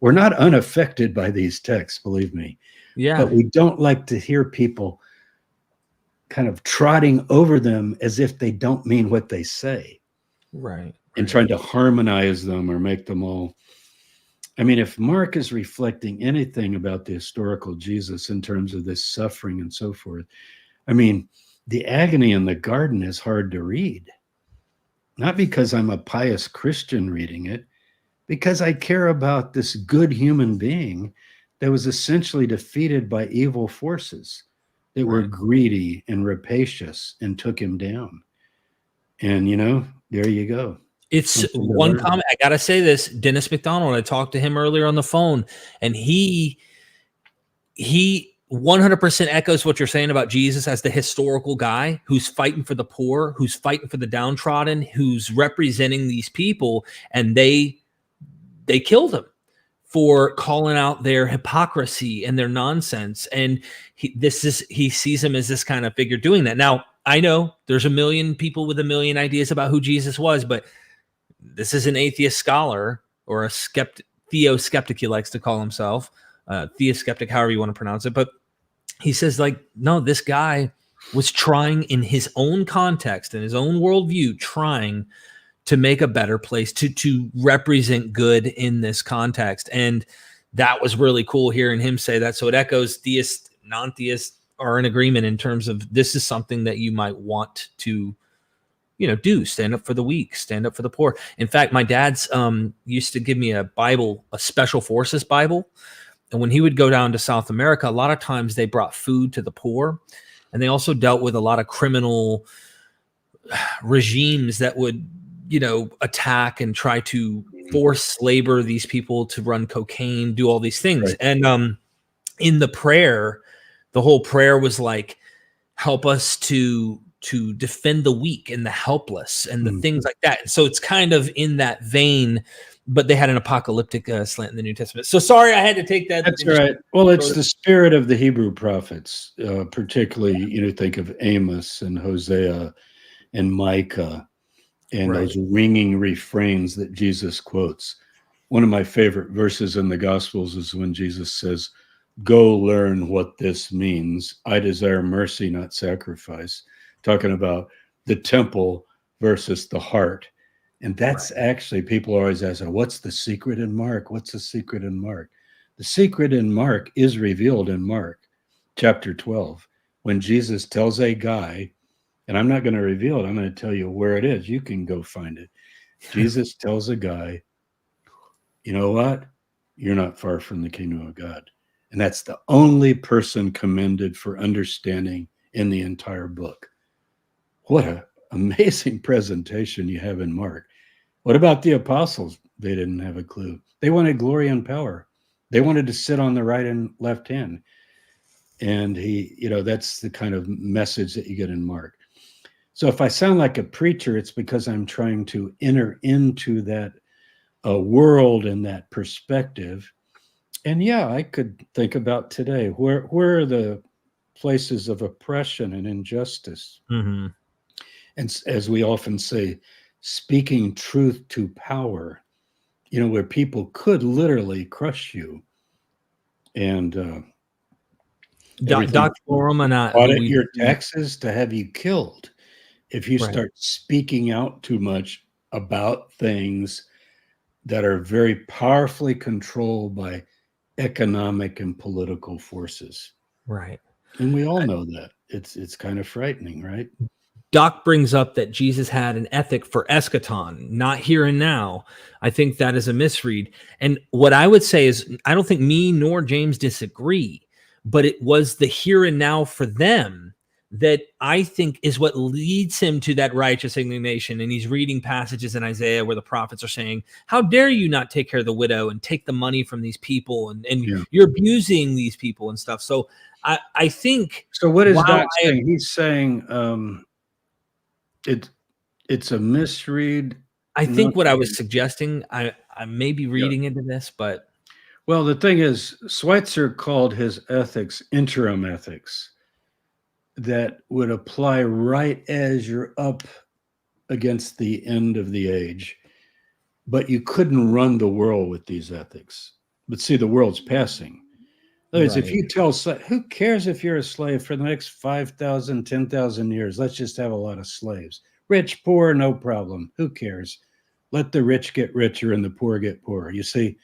We're not unaffected by these texts, believe me. Yeah. But we don't like to hear people kind of trotting over them as if they don't mean what they say. Right. And trying to harmonize them or make them all. I mean, if Mark is reflecting anything about the historical Jesus in terms of this suffering and so forth, I mean, the agony in the garden is hard to read. Not because I'm a pious Christian reading it, because I care about this good human being that was essentially defeated by evil forces that were greedy and rapacious and took him down. And, you know, there you go. It's one comment. I got to say this, Dennis McDonald, I talked to him earlier on the phone, and he 100% echoes what you're saying about Jesus as the historical guy who's fighting for the poor, who's fighting for the downtrodden, who's representing these people. And they killed him for calling out their hypocrisy and their nonsense. And he sees him as this kind of figure doing that. Now, I know there's a million people with a million ideas about who Jesus was, but this is an atheist scholar or a theo-skeptic, he likes to call himself, theo-skeptic, however you want to pronounce it. But he says, like, no, this guy was trying in his own context, in his own worldview, trying to make a better place, to represent good in this context. And that was really cool hearing him say that. So it echoes theists, non-theists are in agreement in terms of this is something that you might want to, you know, do. Stand up for the weak, stand up for the poor. In fact, my dad's used to give me a Bible, a Special Forces Bible. And when he would go down to South America, a lot of times they brought food to the poor. And they also dealt with a lot of criminal regimes that would, you know, attack and try to force labor these people to run cocaine, do all these things. Right. And in the prayer, the whole prayer was like, help us to defend the weak and the helpless and the things like that. And so it's kind of in that vein, but they had an apocalyptic slant in the New Testament. So sorry, I had to take that. That's right. Well, it's the spirit of the Hebrew prophets, particularly, think of Amos and Hosea and Micah and those ringing refrains that Jesus quotes. One of my favorite verses in the Gospels is when Jesus says, "Go learn what this means. I desire mercy, not sacrifice," talking about the temple versus the heart. And that's actually, people always ask, what's the secret in Mark? What's the secret in Mark? The secret in Mark is revealed in Mark chapter 12, when Jesus tells a guy, and I'm not going to reveal it, I'm going to tell you where it is. You can go find it. Jesus tells a guy, you know what? You're not far from the kingdom of God. And that's the only person commended for understanding in the entire book. What an amazing presentation you have in Mark. What about the apostles? They didn't have a clue. They wanted glory and power. They wanted to sit on the right and left hand. And that's the kind of message that you get in Mark. So if I sound like a preacher, it's because I'm trying to enter into that world and that perspective. And yeah, I could think about today, where are the places of oppression and injustice? Mm-hmm. And as we often say, speaking truth to power, where people could literally crush you. And Dr. Forum and audit your taxes to have you killed if you start speaking out too much about things that are very powerfully controlled by economic and political forces. Right. And we all know that. It's kind of frightening, right? Doc brings up that Jesus had an ethic for eschaton, not here and now. I think that is a misread. And what I would say is, I don't think me nor James disagree, but it was the here and now for them that I think is what leads him to that righteous indignation. And he's reading passages in Isaiah where the prophets are saying, how dare you not take care of the widow and take the money from these people, and you're abusing these people and stuff. So I think. So what is Doc saying? He's saying it's a misread. I think what I was suggesting, I may be reading into this, but. Well, the thing is, Schweitzer called his ethics interim ethics that would apply right as you're up against the end of the age. But you couldn't run the world with these ethics. But see, the world's passing. In other words, if you tell, who cares if you're a slave for the next 5,000, 10,000 years? Let's just have a lot of slaves. Rich, poor, no problem. Who cares? Let the rich get richer and the poor get poorer, you see.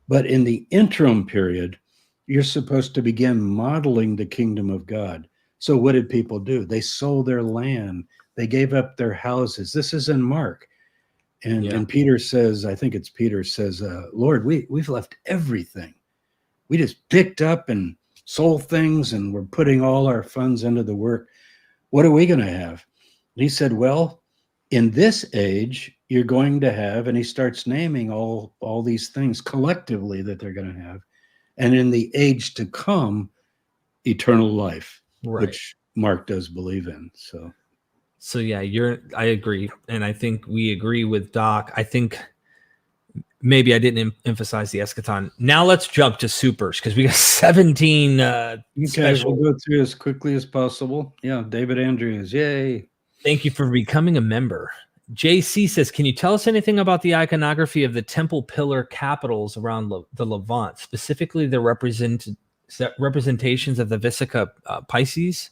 But in the interim period, you're supposed to begin modeling the kingdom of God. So what did people do? They sold their land. They gave up their houses. This is in Mark. And Peter says, I think it's Peter says, Lord, we've left everything. We just picked up and sold things, and we're putting all our funds into the work. What are we going to have? And he said, well, in this age, you're going to have, and he starts naming all these things collectively that they're going to have. And in the age to come, eternal life, which Mark does believe in. So yeah, I agree. And I think we agree with Doc. I think maybe I didn't emphasize the eschaton. Now let's jump to supers, because we got 17 we'll go through as quickly as possible. Yeah, David Andrews, yay. Thank you for becoming a member. JC says, can you tell us anything about the iconography of the temple pillar capitals around the Levant, specifically the representations of the Vesica Pisces?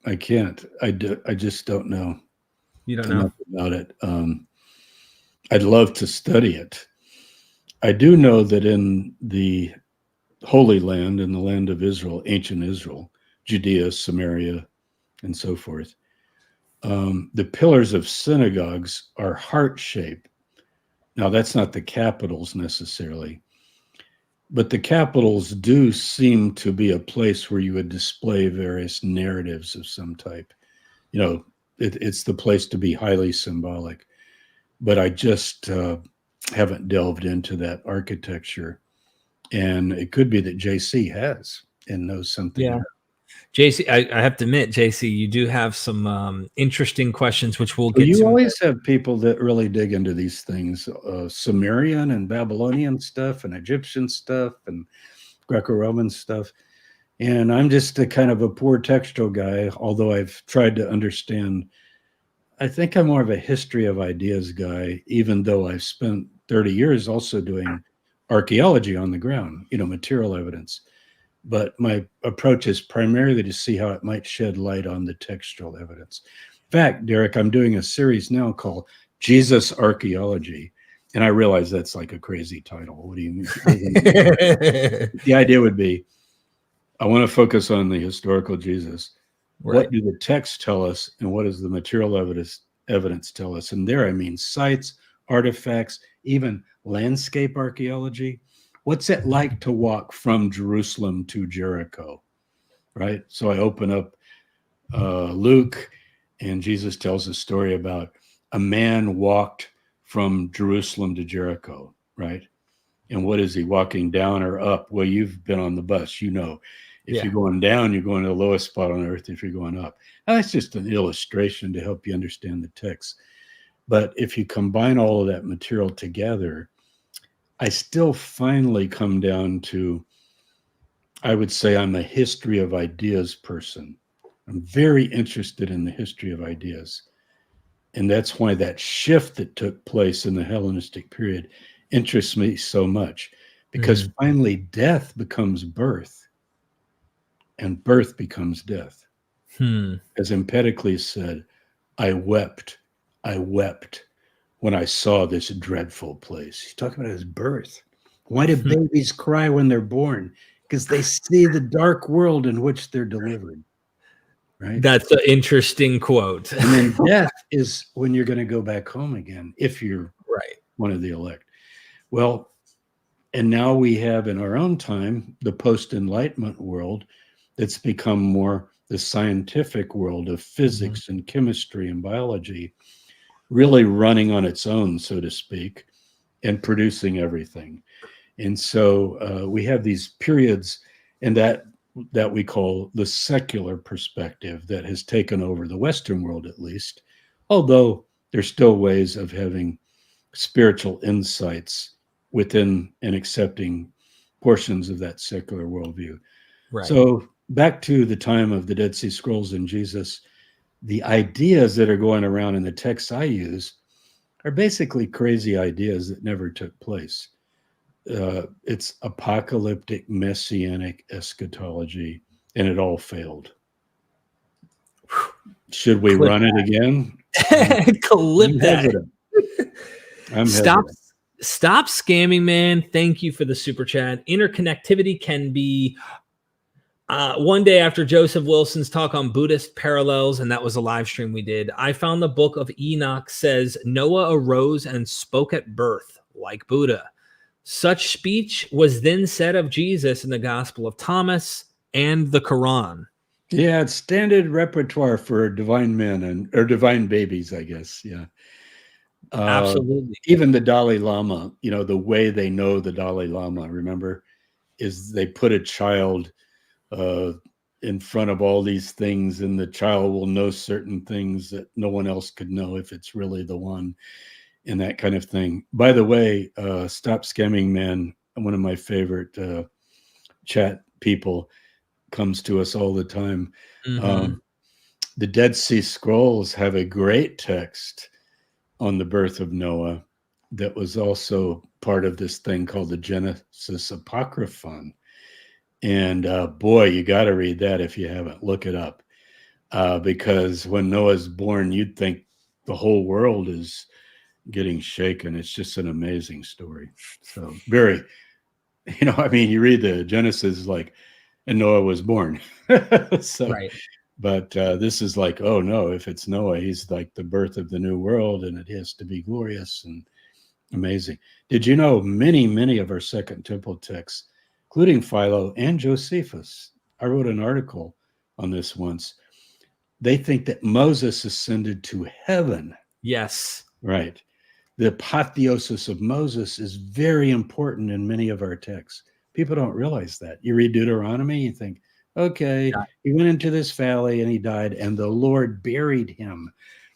I can't. I just don't know. You don't know about it. I'd love to study it. I do know that in the Holy Land, in the land of Israel, ancient Israel, Judea, Samaria, and so forth, the pillars of synagogues are heart-shaped. Now, that's not the capitals necessarily, but the capitals do seem to be a place where you would display various narratives of some type. It's the place to be highly symbolic. But I just haven't delved into that architecture. And it could be that JC has and knows something. Yeah. JC, I have to admit, JC, you do have some interesting questions, which we'll get you to. always have people that really dig into these things, Sumerian and Babylonian stuff and Egyptian stuff and Greco-Roman stuff. And I'm just a kind of a poor textual guy, although I've tried to understand. I think I'm more of a history of ideas guy, even though I've spent 30 years also doing archaeology on the ground, material evidence. But my approach is primarily to see how it might shed light on the textual evidence. In fact, Derek, I'm doing a series now called Jesus Archaeology. And I realize that's like a crazy title. What do you mean? The idea would be, I want to focus on the historical Jesus. Right. What do the texts tell us, and what does the material evidence tell us? And there I mean sites, artifacts, even landscape archaeology. What's it like to walk from Jerusalem to Jericho, right? So I open up Luke, and Jesus tells a story about a man walked from Jerusalem to Jericho, right? And what is he, walking down or up? Well, you've been on the bus, If you're going down, you're going to the lowest spot on earth. If you're going up, now, that's just an illustration to help you understand the text. But if you combine all of that material together, I still finally come down to, I would say I'm a history of ideas person. I'm very interested in the history of ideas. And that's why that shift that took place in the Hellenistic period interests me so much, because finally death becomes birth and birth becomes death. As Empedocles said, I wept when I saw this dreadful place. He's talking about his birth. Why do babies cry when they're born? Because they see the dark world in which they're delivered. Right? That's an interesting quote. And then death is when you're going to go back home again, if you're one of the elect. Well, and now we have in our own time the post-Enlightenment world that's become more the scientific world of physics and chemistry and biology, really running on its own, so to speak, and producing everything. And so we have these periods, and that we call the secular perspective that has taken over the Western world, at least, although there's still ways of having spiritual insights within and accepting portions of that secular worldview. Right. So back to the time of the Dead Sea Scrolls and Jesus, the ideas that are going around in the texts I use are basically crazy ideas that never took place. It's apocalyptic, messianic eschatology, and it all failed. Should we run it again? Clip that. Stop scamming, man. Thank you for the super chat. Interconnectivity can be one day after Joseph Wilson's talk on Buddhist parallels, and that was a live stream we did. I found the book of Enoch says Noah arose and spoke at birth like Buddha. Such speech was then said of Jesus in the Gospel of Thomas and the Quran. Yeah, it's standard repertoire for divine men or divine babies, I guess. Yeah. Absolutely. Even the Dalai Lama, the way they know the Dalai Lama, remember, is they put a child in front of all these things, and the child will know certain things that no one else could know if it's really the one, and that kind of thing. By the way, Stop Scamming Man, one of my favorite chat people, comes to us all the time. The Dead Sea Scrolls have a great text on the birth of Noah that was also part of this thing called the Genesis Apocryphon. And boy, you got to read that if you haven't. Look it up. Because when Noah's born, you'd think the whole world is getting shaken. It's just an amazing story. So very, you read the Genesis and Noah was born. So, right. But this is like, oh no, if it's Noah, he's like the birth of the new world, and it has to be glorious and amazing. Did you know many of our Second Temple texts, including Philo and Josephus, I wrote an article on this once, they think that Moses ascended to heaven. Yes. Right. the apotheosis of Moses is very important in many of our texts. People don't realize that. You read Deuteronomy, you think, okay, he went into this valley and he died, and the Lord buried him.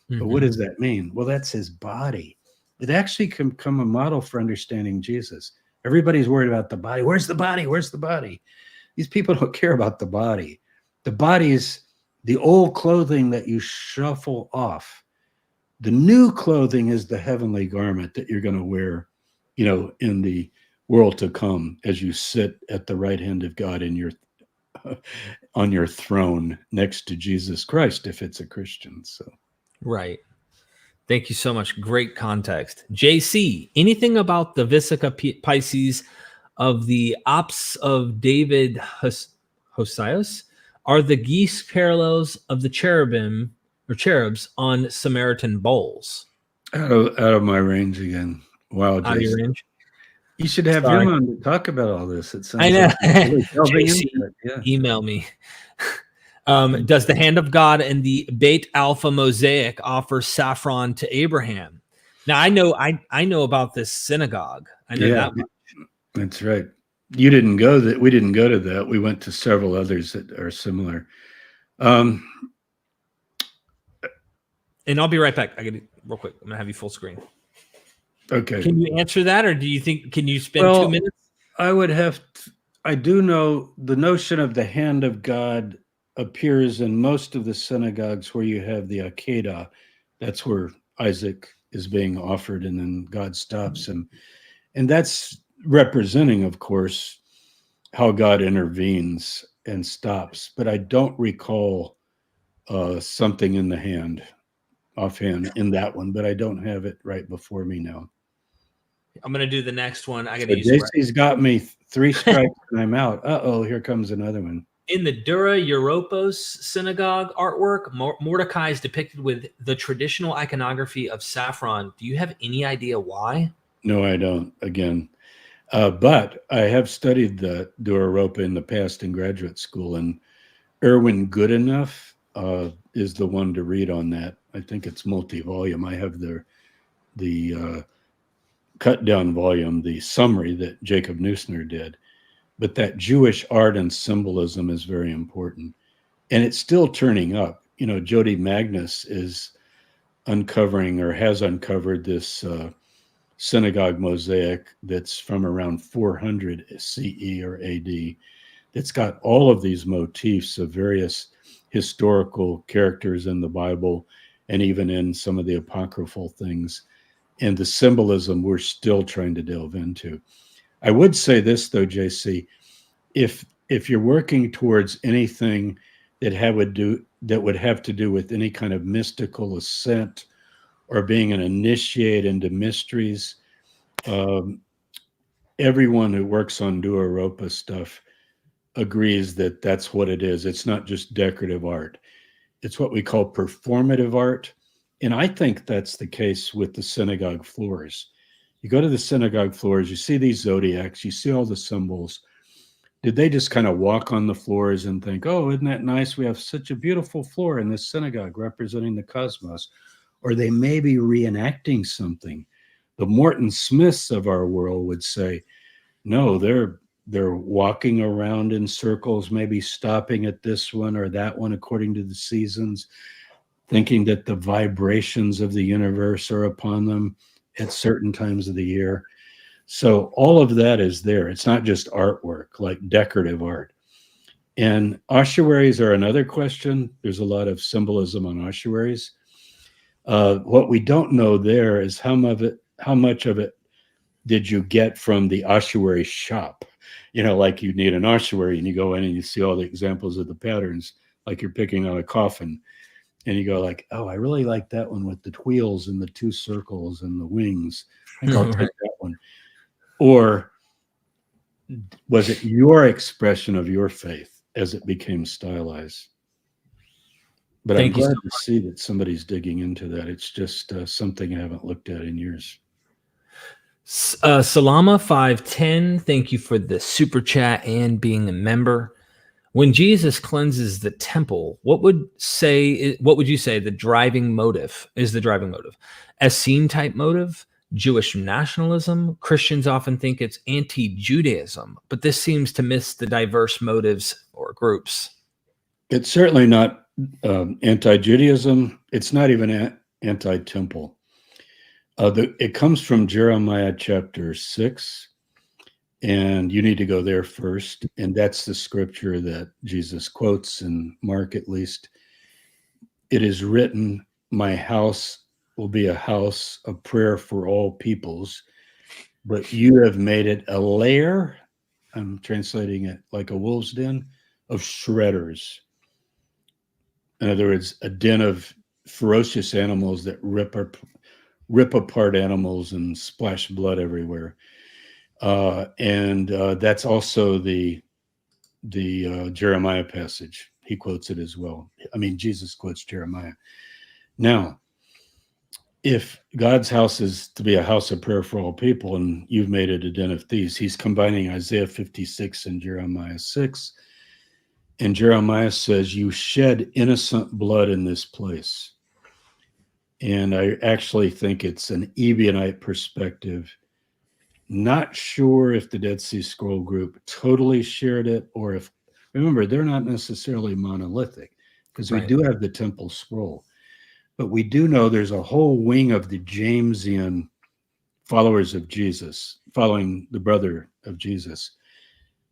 But what does that mean? Well, that's his body. It actually can become a model for understanding Jesus. Everybody's worried about the body. Where's the body? Where's the body? These people don't care about the body. The body is the old clothing that you shuffle off. The new clothing is the heavenly garment that you're going to wear, in the world to come as you sit at the right hand of God on your throne next to Jesus Christ, if it's a Christian. So, right. Thank you so much. Great context. JC, anything about the Vesica Pisces of the Ops of David Hosius? Are the geese parallels of the cherubs on Samaritan bowls? Out of my range again. Wow, Out of your range? You should have him on to talk about all this. It sounds I know. like really JC, email me. Does the hand of God and the Beit Alpha mosaic offer saffron to Abraham? Now I know about this synagogue. I know that much. That's right. You didn't go that. We didn't go to that. We went to several others that are similar. And I'll be right back. I got to real quick. I'm gonna have you full screen. Okay. Can you answer that, or do you think? Can you spend 2 minutes? I would have. I do know the notion of the hand of God appears in most of the synagogues where you have the Akedah. That's where Isaac is being offered, and then God stops him, and that's representing, of course, how God intervenes and stops. But I don't recall something in the hand, offhand, in that one. But I don't have it right before me now. I'm going to do the next one. I got to use JC's got me 3 strikes and I'm out. Uh-oh, here comes another one. In the Dura Europos synagogue artwork, Mordecai is depicted with the traditional iconography of saffron. Do you have any idea why? No, I don't, again. But I have studied the Dura Europa in the past in graduate school, and Erwin Goodenough is the one to read on that. I think it's multi-volume. I have the cut down volume, the summary that Jacob Neusner did. But that Jewish art and symbolism is very important. And it's still turning up. Jody Magnus is uncovering, or has uncovered, this synagogue mosaic that's from around 400 CE or AD. That's got all of these motifs of various historical characters in the Bible and even in some of the apocryphal things. And the symbolism we're still trying to delve into. I would say this, though, JC, if you're working towards anything that would have to do with any kind of mystical ascent or being an initiate into mysteries, everyone who works on Dura Europa stuff agrees that that's what it is. It's not just decorative art. It's what we call performative art. And I think that's the case with the synagogue floors. You go to the synagogue floors, you see these zodiacs, you see all the symbols. Did they just kind of walk on the floors and think, oh, isn't that nice? We have such a beautiful floor in this synagogue representing the cosmos. Or they may be reenacting something. The Morton Smiths of our world would say, no, they're walking around in circles, maybe stopping at this one or that one according to the seasons, thinking that the vibrations of the universe are upon them at certain times of the year. So all of that is there. It's not just artwork, like decorative art. And ossuaries are another question. There's a lot of symbolism on ossuaries. What we don't know there is how much of it did you get from the ossuary shop? Like you need an ossuary and you go in and you see all the examples of the patterns, like you're picking on a coffin. And you go like, oh, I really like that one with the wheels and the 2 circles and the wings. I think I'll take that one. Or was it your expression of your faith as it became stylized? But I'm glad to see that somebody's digging into that. It's just something I haven't looked at in years. Salama 510, thank you for the super chat and being a member. When Jesus cleanses the temple, what would you say the driving motive is? The driving motive, Essene type motive, Jewish nationalism. Christians often think it's anti-Judaism, but this seems to miss the diverse motives or groups. It's certainly not anti-Judaism. It's not even anti-temple. It comes from Jeremiah chapter 6, and you need to go there first. And that's the scripture that Jesus quotes in Mark, at least. It is written, my house will be a house of prayer for all peoples, but you have made it a lair, I'm translating it like a wolf's den, of shredders. In other words, a den of ferocious animals that rip apart animals and splash blood everywhere. And that's also the Jeremiah passage. He quotes it as well. I mean, Jesus quotes Jeremiah. Now, if God's house is to be a house of prayer for all people, and you've made it a den of thieves, he's combining Isaiah 56 and Jeremiah 6. And Jeremiah says, you shed innocent blood in this place. And I actually think it's an Ebionite perspective. Not sure if the Dead Sea Scroll group totally shared it, or if, remember, they're not necessarily monolithic, because we do have the temple scroll. But we do know there's a whole wing of the Jamesian followers of Jesus, following the brother of Jesus.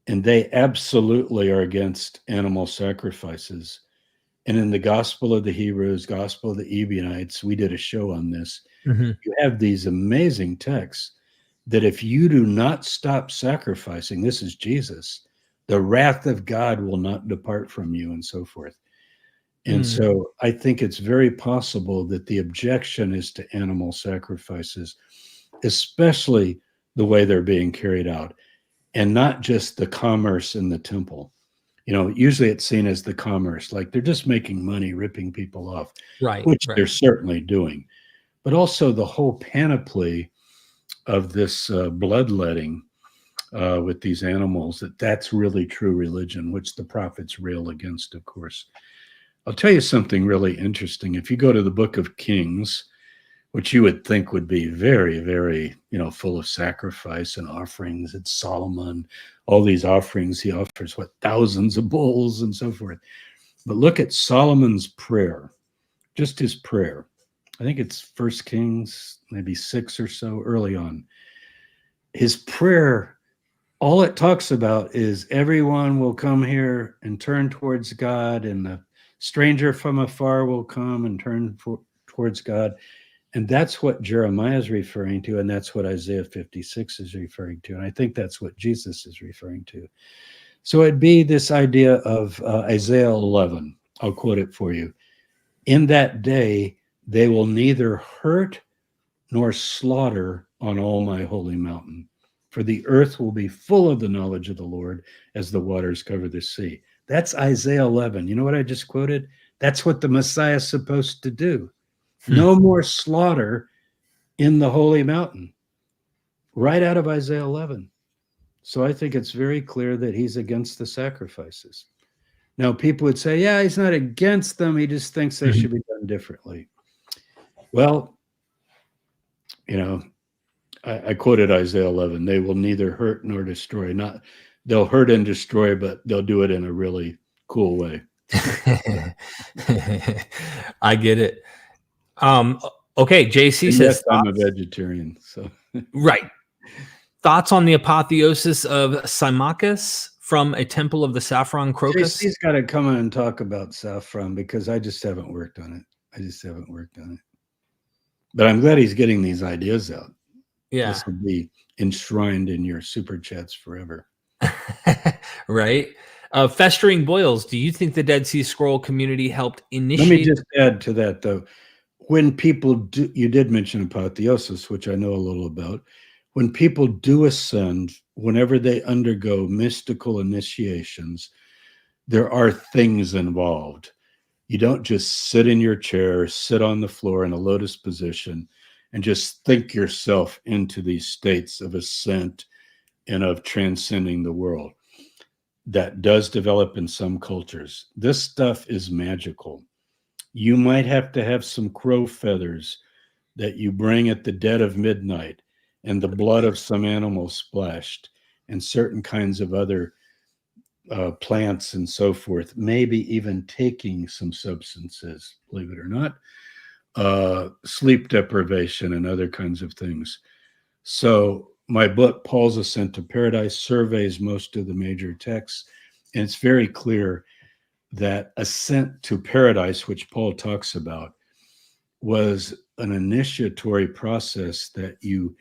And they absolutely are against animal sacrifices. And in the Gospel of the Hebrews, Gospel of the Ebionites, we did a show on this. You have these amazing texts that if you do not stop sacrificing, this is Jesus, the wrath of God will not depart from you, and so forth. And so I think it's very possible that the objection is to animal sacrifices, especially the way they're being carried out, and not just the commerce in the temple. You know, usually it's seen as the commerce, like they're just making money, ripping people off, which they're certainly doing. But also the whole panoply of this bloodletting with these animals, that's really true religion, which the prophets rail against, of course. I'll tell you something really interesting. If you go to the book of Kings, which you would think would be very, very, full of sacrifice and offerings, it's Solomon, all these offerings, he offers, thousands of bulls and so forth. But look at Solomon's prayer, just his prayer. I think it's 1 Kings, maybe 6 or so, early on. His prayer, all it talks about is everyone will come here and turn towards God, and the stranger from afar will come and turn towards God. And that's what Jeremiah is referring to, and that's what Isaiah 56 is referring to. And I think that's what Jesus is referring to. So it'd be this idea of Isaiah 11. I'll quote it for you. In that day, they will neither hurt nor slaughter on all my holy mountain, for the earth will be full of the knowledge of the Lord as the waters cover the sea. That's Isaiah 11. You know what I just quoted? That's what the Messiah is supposed to do. No more slaughter in the holy mountain. Right out of Isaiah 11. So I think it's very clear that he's against the sacrifices. Now, people would say, yeah, he's not against them. He just thinks they should be done differently. Well, I quoted Isaiah 11. They will neither hurt nor destroy. They'll hurt and destroy, but they'll do it in a really cool way. I get it. Okay, JC says, I'm a vegetarian, so right. Thoughts on the apotheosis of Symmachus from a temple of the saffron crocus? JC's got to come in and talk about saffron, because I just haven't worked on it. But I'm glad he's getting these ideas out. Yeah. This will be enshrined in your super chats forever. Right. Festering boils. Do you think the Dead Sea Scroll community helped initiate? Let me just add to that, though. When people do, you did mention apotheosis, which I know a little about. When people do ascend, whenever they undergo mystical initiations, there are things involved. You don't just sit in your chair, sit on the floor in a lotus position, and just think yourself into these states of ascent and of transcending the world. That does develop in some cultures. This stuff is magical. You might have to have some crow feathers that you bring at the dead of midnight, and the blood of some animal splashed, and certain kinds of other plants and so forth, maybe even taking some substances, believe it or not, sleep deprivation and other kinds of things. So my book, Paul's Ascent to Paradise, surveys most of the major texts, and it's very clear that ascent to paradise, which Paul talks about, was an initiatory process that you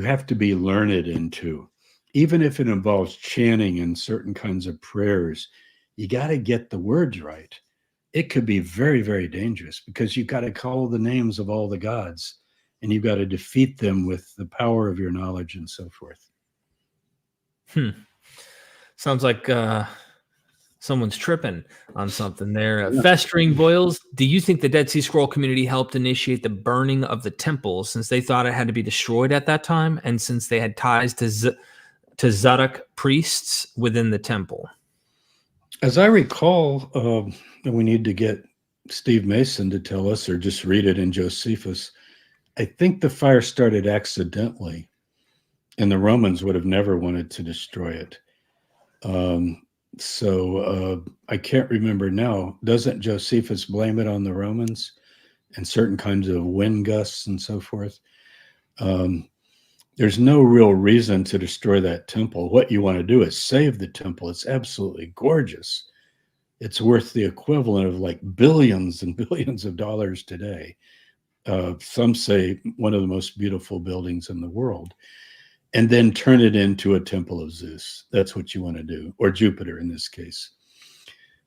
have to be learned into. Even if it involves chanting and certain kinds of prayers, you got to get the words right. It could be very, very dangerous because you've got to call the names of all the gods and you've got to defeat them with the power of your knowledge and so forth. Sounds like someone's tripping on something there. Festering boils. Do you think the Dead Sea Scroll community helped initiate the burning of the temple since they thought it had to be destroyed at that time, and since they had ties to Zadok priests within the temple? As I recall, we need to get Steve Mason to tell us, or just read it in Josephus. I think the fire started accidentally, and the Romans would have never wanted to destroy it. So I can't remember now. Doesn't Josephus blame it on the Romans and certain kinds of wind gusts and so forth? There's no real reason to destroy that temple. What you want to do is save the temple. It's absolutely gorgeous. It's worth the equivalent of like billions and billions of dollars today. Some say one of the most beautiful buildings in the world. And then turn it into a temple of Zeus. That's what you want to do, or Jupiter in this case.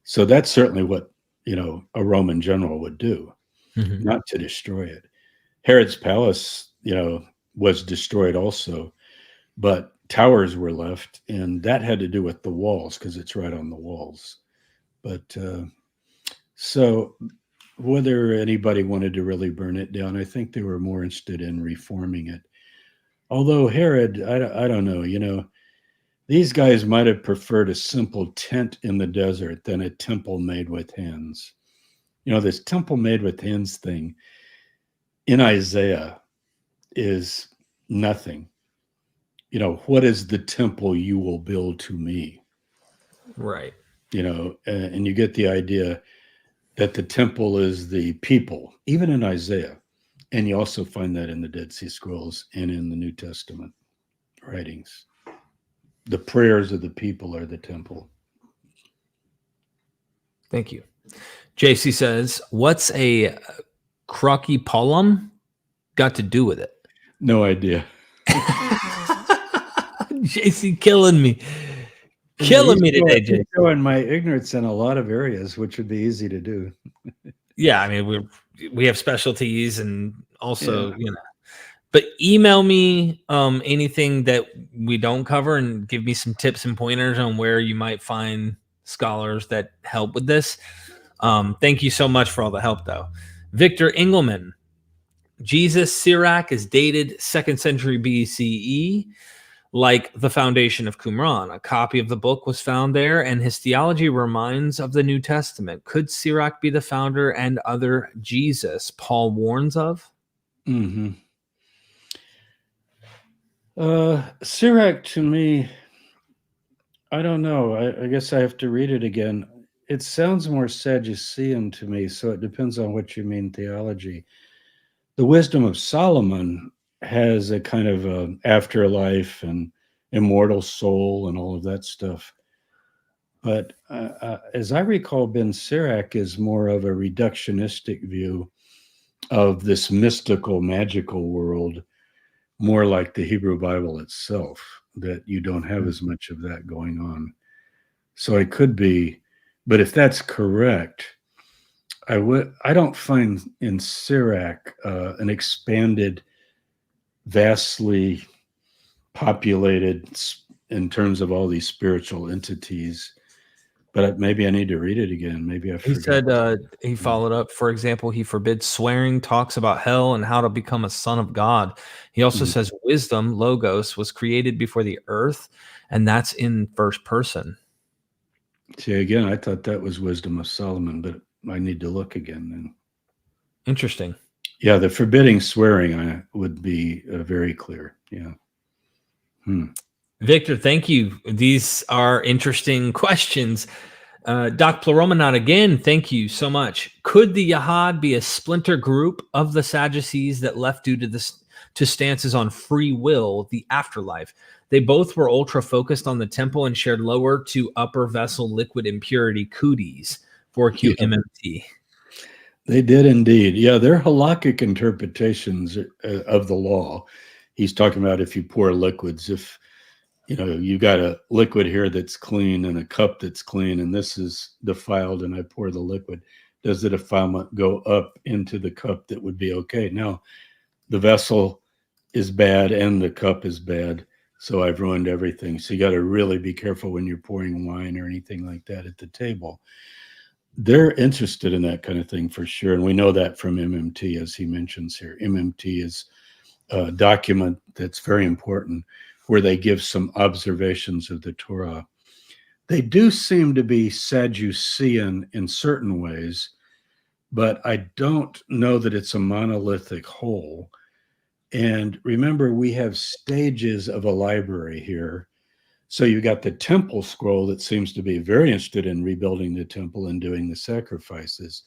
So that's certainly what, a Roman general would do, not to destroy it. Herod's palace, was destroyed also, but towers were left, and that had to do with the walls because it's right on the walls. But so whether anybody wanted to really burn it down, I think they were more interested in reforming it. Although Herod, I don't know, these guys might have preferred a simple tent in the desert than a temple made with hands. This temple made with hands thing in Isaiah is nothing. What is the temple you will build to me? Right. And you get the idea that the temple is the people, even in Isaiah. And you also find that in the Dead Sea Scrolls and in the New Testament writings. The prayers of the people are the temple. Thank you. JC says, what's a crocky-pollum got to do with it? No idea. JC killing me. Killing me today, JC. Showing my ignorance in a lot of areas, which would be easy to do. Yeah, I mean, we have specialties and also, but email me anything that we don't cover and give me some tips and pointers on where you might find scholars that help with this. Thank you so much for all the help, though. Victor Engelman, Jesus Sirach is dated 2nd century BCE, like the foundation of Qumran. A copy of the book was found there, and his theology reminds of the New Testament. Could Sirach be the founder and other Jesus Paul warns of? Sirach, to me, I don't know. I guess I have to read it again. It sounds more Sadducean to me, so it depends on what you mean theology. The Wisdom of Solomon has a kind of afterlife and immortal soul and all of that stuff. But as I recall, Ben Sirach is more of a reductionistic view of this mystical, magical world, more like the Hebrew Bible itself, that you don't have as much of that going on. So it could be, but if that's correct, I don't find in Sirach an expanded, vastly populated in terms of all these spiritual entities. But maybe I need to read it again. Maybe I forgot. He said he followed up. For example, he forbids swearing, talks about hell and how to become a son of God. He also says wisdom, logos, was created before the earth, and that's in first person. See, again, I thought that was Wisdom of Solomon, but I need to look again then. Interesting. Yeah, the forbidding swearing would be very clear. Yeah. Victor, thank you. These are interesting questions. Doc Ploromanot, again, thank you so much. Could the Yahad be a splinter group of the Sadducees that left due to stances on free will, the afterlife? They both were ultra focused on the temple and shared lower to upper vessel liquid impurity cooties, 4Q Yeah. MMT. They did indeed. Yeah, they're halakhic interpretations of the law. He's talking about if you pour liquids, if you got a liquid here that's clean and a cup that's clean, and this is defiled, and I pour the liquid, does the defilement go up into the cup that would be okay? Now, the vessel is bad and the cup is bad, so I've ruined everything. So you got to really be careful when you're pouring wine or anything like that at the table. They're interested in that kind of thing for sure. And we know that from MMT, as he mentions here. MMT is a document that's very important where they give some observations of the Torah. They do seem to be Sadducean in certain ways, but I don't know that it's a monolithic whole. And remember, we have stages of a library here. So you got the temple scroll that seems to be very interested in rebuilding the temple and doing the sacrifices.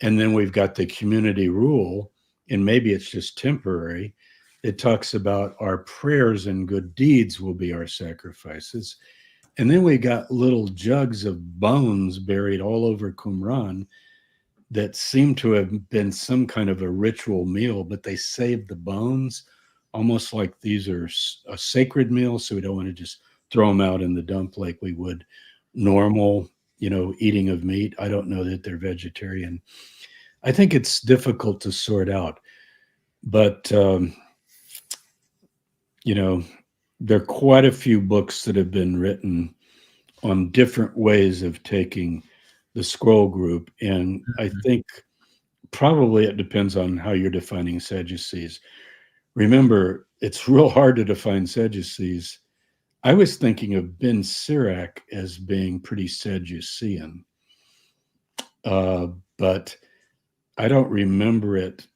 And then we've got the community rule, and maybe it's just temporary. It talks about our prayers and good deeds will be our sacrifices. And then we got little jugs of bones buried all over Qumran that seem to have been some kind of a ritual meal, but they saved the bones almost like these are a sacred meal. So we don't want to just throw them out in the dump like we would normal, eating of meat. I don't know that they're vegetarian. I think it's difficult to sort out, but, there are quite a few books that have been written on different ways of taking the scroll group. And I think probably it depends on how you're defining Sadducees. Remember, it's real hard to define Sadducees. I was thinking of Ben Sirach as being pretty Sadducean, but I don't remember it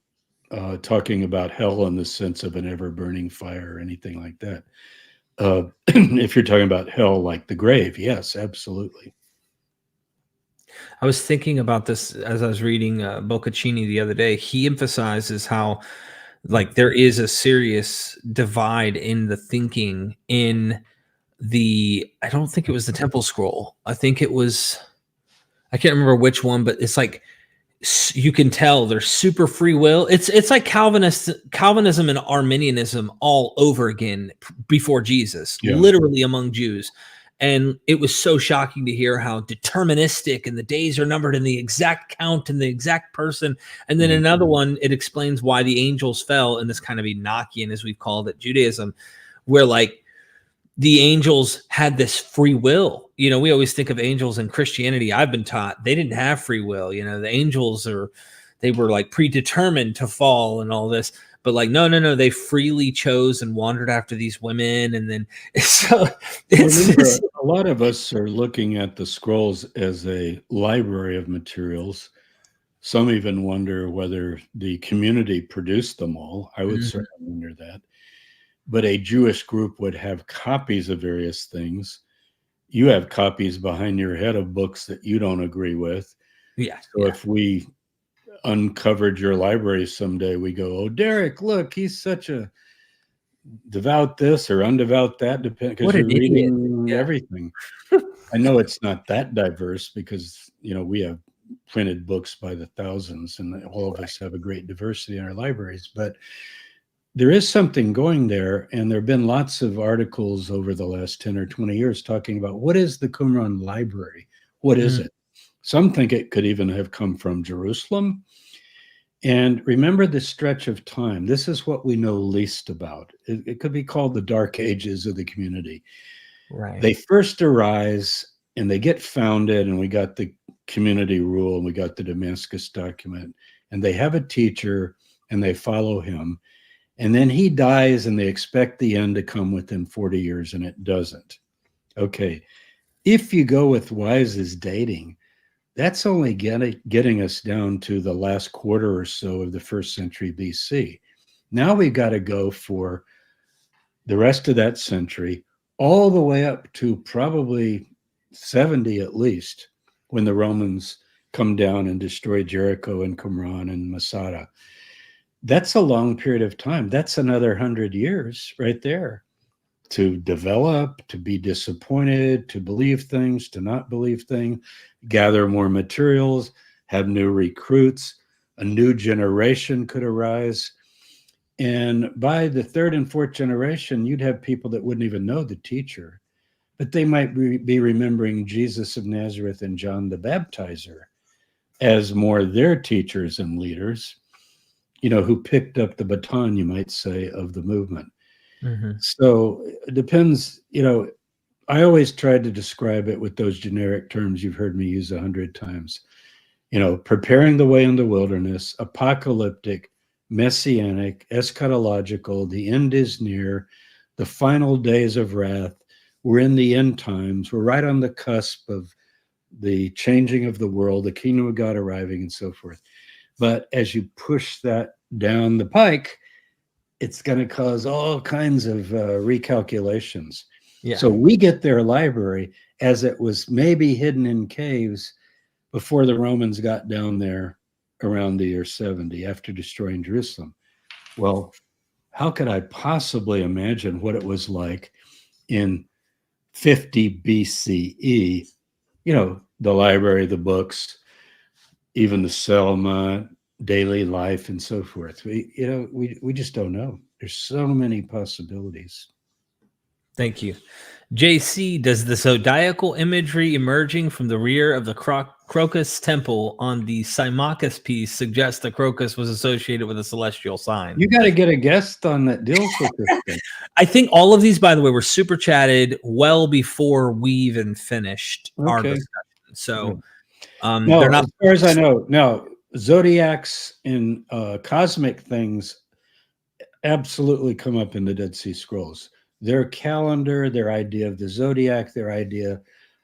talking about hell in the sense of an ever-burning fire or anything like that. If you're talking about hell like the grave, yes, absolutely. I was thinking about this as I was reading Boccaccini the other day. He emphasizes how there is a serious divide in the thinking in I don't think it was the temple scroll. I think it was, I can't remember which one, but it's like, you can tell there's super free will. It's like Calvinism and Arminianism all over again before Jesus, literally among Jews. And it was so shocking to hear how deterministic and the days are numbered and the exact count and the exact person. And then another one, it explains why the angels fell in this kind of Enochian, as we've called it, Judaism, where the angels had this free will. We always think of angels in Christianity. I've been taught they didn't have free will. The angels they were predetermined to fall and all this. But no, they freely chose and wandered after these women. And then so a lot of us are looking at the scrolls as a library of materials. Some even wonder whether the community produced them all. I would certainly wonder that. But a Jewish group would have copies of various things. You have copies behind your head of books that you don't agree with. Yeah. So if we uncovered your library someday, we go, oh, Derek, look, he's such a devout this or undevout that, because you're reading everything. I know it's not that diverse because, we have printed books by the thousands and all of us have a great diversity in our libraries, but there is something going there. And there have been lots of articles over the last 10 or 20 years talking about what is the Qumran library? What is it? Some think it could even have come from Jerusalem. And remember the stretch of time. This is what we know least about. It could be called the dark ages of the community. Right. They first arise and they get founded, and we got the community rule and we got the Damascus document, and they have a teacher and they follow him. And then he dies and they expect the end to come within 40 years, and it doesn't. Okay. If you go with Wise's dating, that's only getting us down to the last quarter or so of the 1st century BC. Now we've got to go for the rest of that century, all the way up to probably 70 at least, when the Romans come down and destroy Jericho and Qumran and Masada. That's a long period of time. That's another 100 years right there to develop, to be disappointed, to believe things, to not believe things, gather more materials, have new recruits, a new generation could arise. And by the 3rd and 4th generation, you'd have people that wouldn't even know the teacher, but they might be remembering Jesus of Nazareth and John the Baptizer as more their teachers and leaders, who picked up the baton, you might say, of the movement. Mm-hmm. So it depends, I always try to describe it with those generic terms you've heard me use 100 times. Preparing the way in the wilderness, apocalyptic, messianic, eschatological, the end is near, the final days of wrath. We're in the end times. We're right on the cusp of the changing of the world, the kingdom of God arriving, and so forth. But as you push that down the pike, it's going to cause all kinds of recalculations. Yeah. So we get their library as it was maybe hidden in caves before the Romans got down there around the year 70 after destroying Jerusalem. Well, how could I possibly imagine what it was like in 50 BCE? The library, the books, even the Selma, daily life, and so forth. We just don't know. There's so many possibilities. Thank you. JC, does the zodiacal imagery emerging from the rear of the Crocus temple on the Symmachus piece suggest that Crocus was associated with a celestial sign? You got to get a guest on that deals with this thing. I think all of these, by the way, were super chatted well before we even finished our discussion. So no, they're not, as far as I know. Now, zodiacs and cosmic things absolutely come up in the Dead Sea Scrolls. Their calendar, their idea of the zodiac, their idea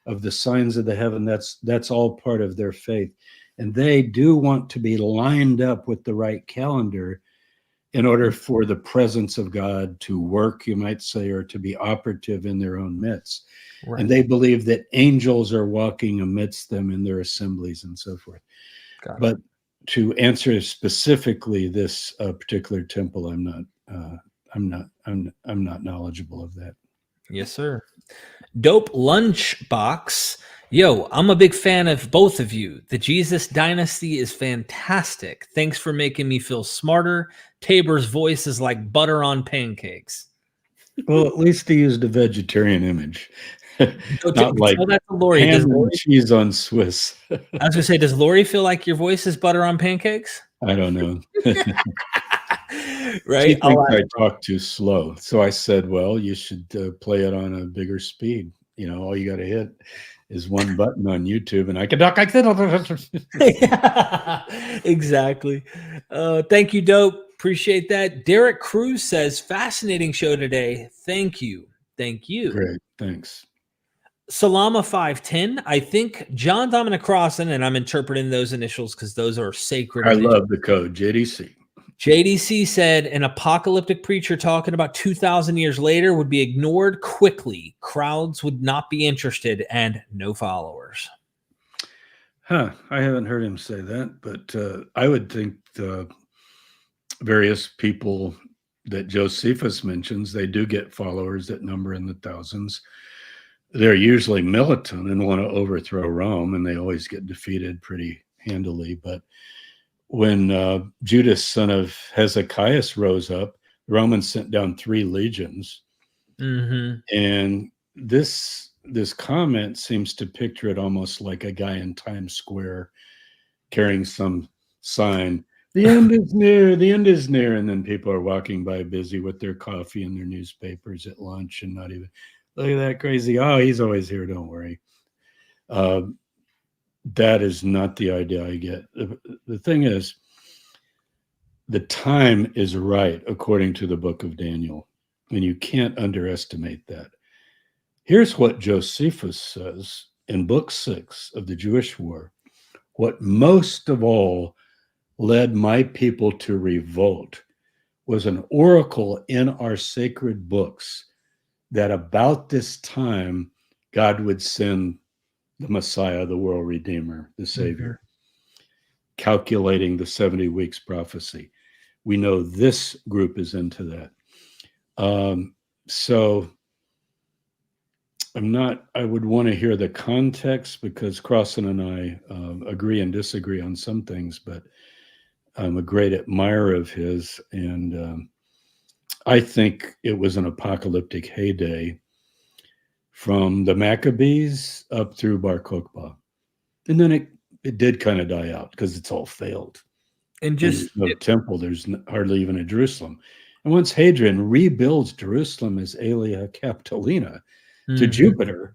of the signs of the heaven, that's all part of their faith. And they do want to be lined up with the right calendar in order for the presence of God to work, you might say, or to be operative in their own midst. Right. And they believe that angels are walking amidst them in their assemblies and so forth. But to answer specifically this particular temple, I'm not knowledgeable of that. Yes, sir. Dope Lunchbox. Yo, I'm a big fan of both of you. The Jesus Dynasty is fantastic. Thanks for making me feel smarter. Tabor's voice is like butter on pancakes. Well, at least he used a vegetarian image. Not like Lori. ham and cheese on Swiss. I was going to say, does Lori feel like your voice is butter on pancakes? I don't know. Right? She thinks I talk too slow. So I said, well, you should play it on a bigger speed. All you got to hit is one button on YouTube and I can talk like that. Exactly. Thank you, Dope. Appreciate that. Derek Cruz says, fascinating show today. Thank you. Thank you. Great. Thanks. Salama 510. I think John Dominic Crossan, and I'm interpreting those initials because those are sacred. I love the code, JDC. JDC said an apocalyptic preacher talking about 2,000 years later would be ignored quickly. Crowds would not be interested and no followers. I haven't heard him say that, but I would think the various people that Josephus mentions, they do get followers that number in the thousands. They're usually militant and want to overthrow Rome, and they always get defeated pretty handily. But when Judas, son of Hezekiah, rose up, the Romans sent down 3 legions. Mm-hmm. And this comment seems to picture it almost like a guy in Times Square carrying some sign, the end is near, the end is near. And then people are walking by busy with their coffee and their newspapers at lunch and not even, look at that crazy. Oh, he's always here. Don't worry. That is not the idea I get. The thing is, the time is right, according to the book of Daniel, and you can't underestimate that. Here's what Josephus says in book 6 of the Jewish War. what most of all led my people to revolt was an oracle in our sacred books that about this time God would send the Messiah, the world Redeemer, the Savior, calculating the 70 weeks prophecy. We know this group is into that. So I would want to hear the context, because Crossan and I agree and disagree on some things, but I'm a great admirer of his. And I think it was an apocalyptic heyday from the Maccabees up through Bar Kokhba. And then it did kind of die out because it's all failed. And there's no temple, there's hardly even a Jerusalem. And once Hadrian rebuilds Jerusalem as Aelia Capitolina to Jupiter,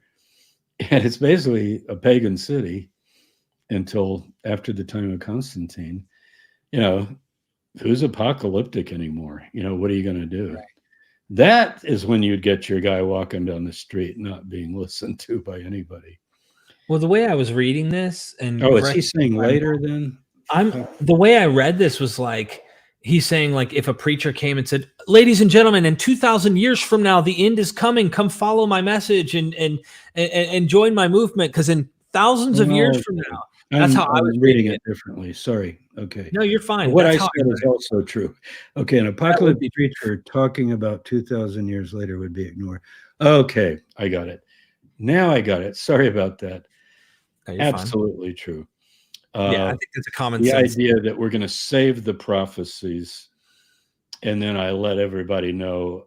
and it's basically a pagan city until after the time of Constantine, who's apocalyptic anymore? What are you going to do? Right. That is when you'd get your guy walking down the street not being listened to by anybody. Well, the way I was reading this, and is he saying later then? The way I read this was like, he's saying, like, if a preacher came and said, ladies and gentlemen, in 2,000 years from now, the end is coming. Come follow my message and join my movement. Because in thousands of years from now, that's how I was reading it differently. Sorry. Okay. No, you're fine. What I said is also true. Okay. An apocalyptic preacher talking about 2,000 years later would be ignored. Okay. I got it. Now I got it. Sorry about that. No, absolutely fine. True. Yeah, I think that's a common sense. The idea that we're going to save the prophecies, and then I let everybody know,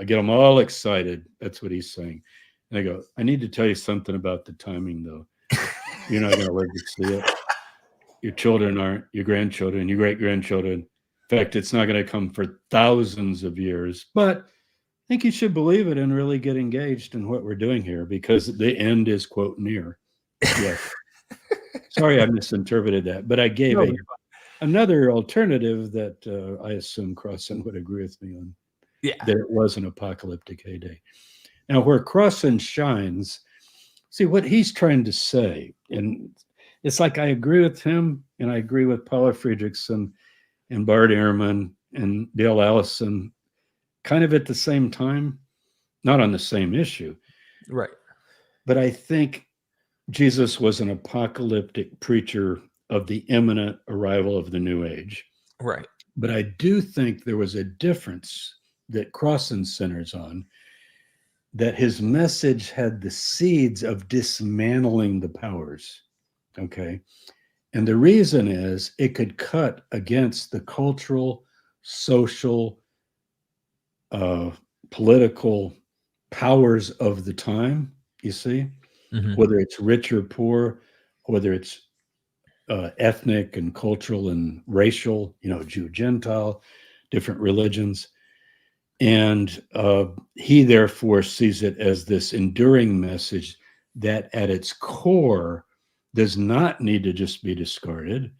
I get them all excited. That's what he's saying. And I go, I need to tell you something about the timing, though. You're not going to live to see it. Your children aren't, your grandchildren, your great-grandchildren. In fact, it's not going to come for thousands of years. But I think you should believe it and really get engaged in what we're doing here, because the end is, quote, near. Yes. Sorry, I misinterpreted that, but I gave another alternative that I assume Crossan would agree with me on. Yeah, that it was an apocalyptic heyday. Now, where Crossan shines, see what he's trying to say, and it's like I agree with him, and I agree with Paula Fredrickson and Bart Ehrman and Dale Allison, kind of at the same time, not on the same issue, right? But I think Jesus was an apocalyptic preacher of the imminent arrival of the new age. Right. But I do think there was a difference that Crossan centers on, that his message had the seeds of dismantling the powers. Okay. And the reason is it could cut against the cultural, social, political powers of the time, you see? Whether it's rich or poor, whether it's ethnic and cultural and racial, Jew, Gentile, different religions. And he therefore sees it as this enduring message that at its core does not need to just be discarded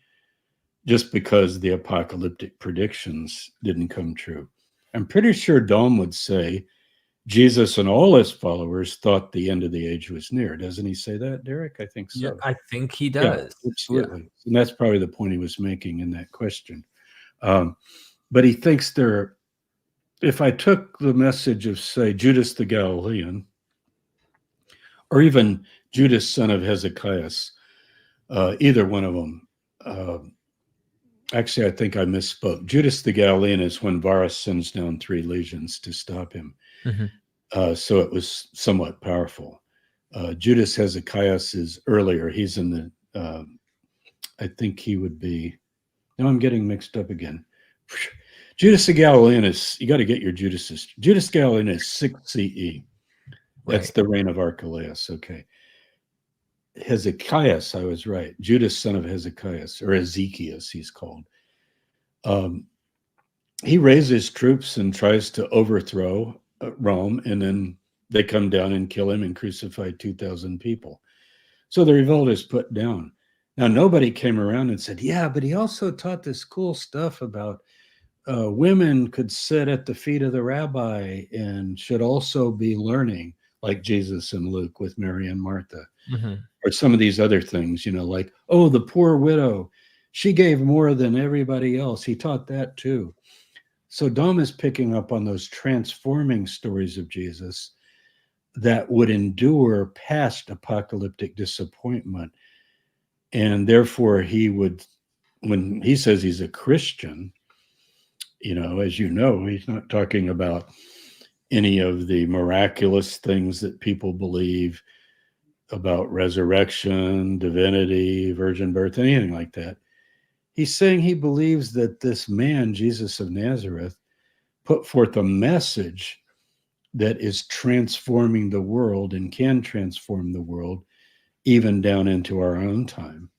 just because the apocalyptic predictions didn't come true. I'm pretty sure Dom would say Jesus and all his followers thought the end of the age was near. Doesn't he say that, Derek? I think so. Yeah, I think he does. Yeah, absolutely. Yeah. And that's probably the point he was making in that question. But he thinks if I took the message of, say, Judas the Galilean, or even Judas, son of Hezekiah, either one of them, actually, I think I misspoke. Judas the Galilean is when Varus sends down 3 legions to stop him. So it was somewhat powerful. Judas Hezekiah is earlier. He's in the, I think he would be, now I'm getting mixed up again. Judas the Galilean is, you got to get your Judases. Judas Galilean is 6 CE. That's the reign of Archelaus. Okay. Hezekiah, I was right. Judas, son of Hezekiah, or Ezekias, he's called. He raises troops and tries to overthrow Rome, and then they come down and kill him and crucify 2,000 people. So the revolt is put down. Now, nobody came around and said, yeah, but he also taught this cool stuff about women could sit at the feet of the rabbi and should also be learning. like Jesus and Luke with Mary and Martha, Mm-hmm. or some of these other things, like, oh, the poor widow, she gave more than everybody else. He taught that too. So Dom is picking up on those transforming stories of Jesus that would endure past apocalyptic disappointment. And therefore he would, when he says he's a Christian, as you know, he's not talking about any of the miraculous things that people believe about resurrection, divinity, virgin birth, anything like that. He's saying he believes that this man, Jesus of Nazareth, put forth a message that is transforming the world and can transform the world even down into our own time.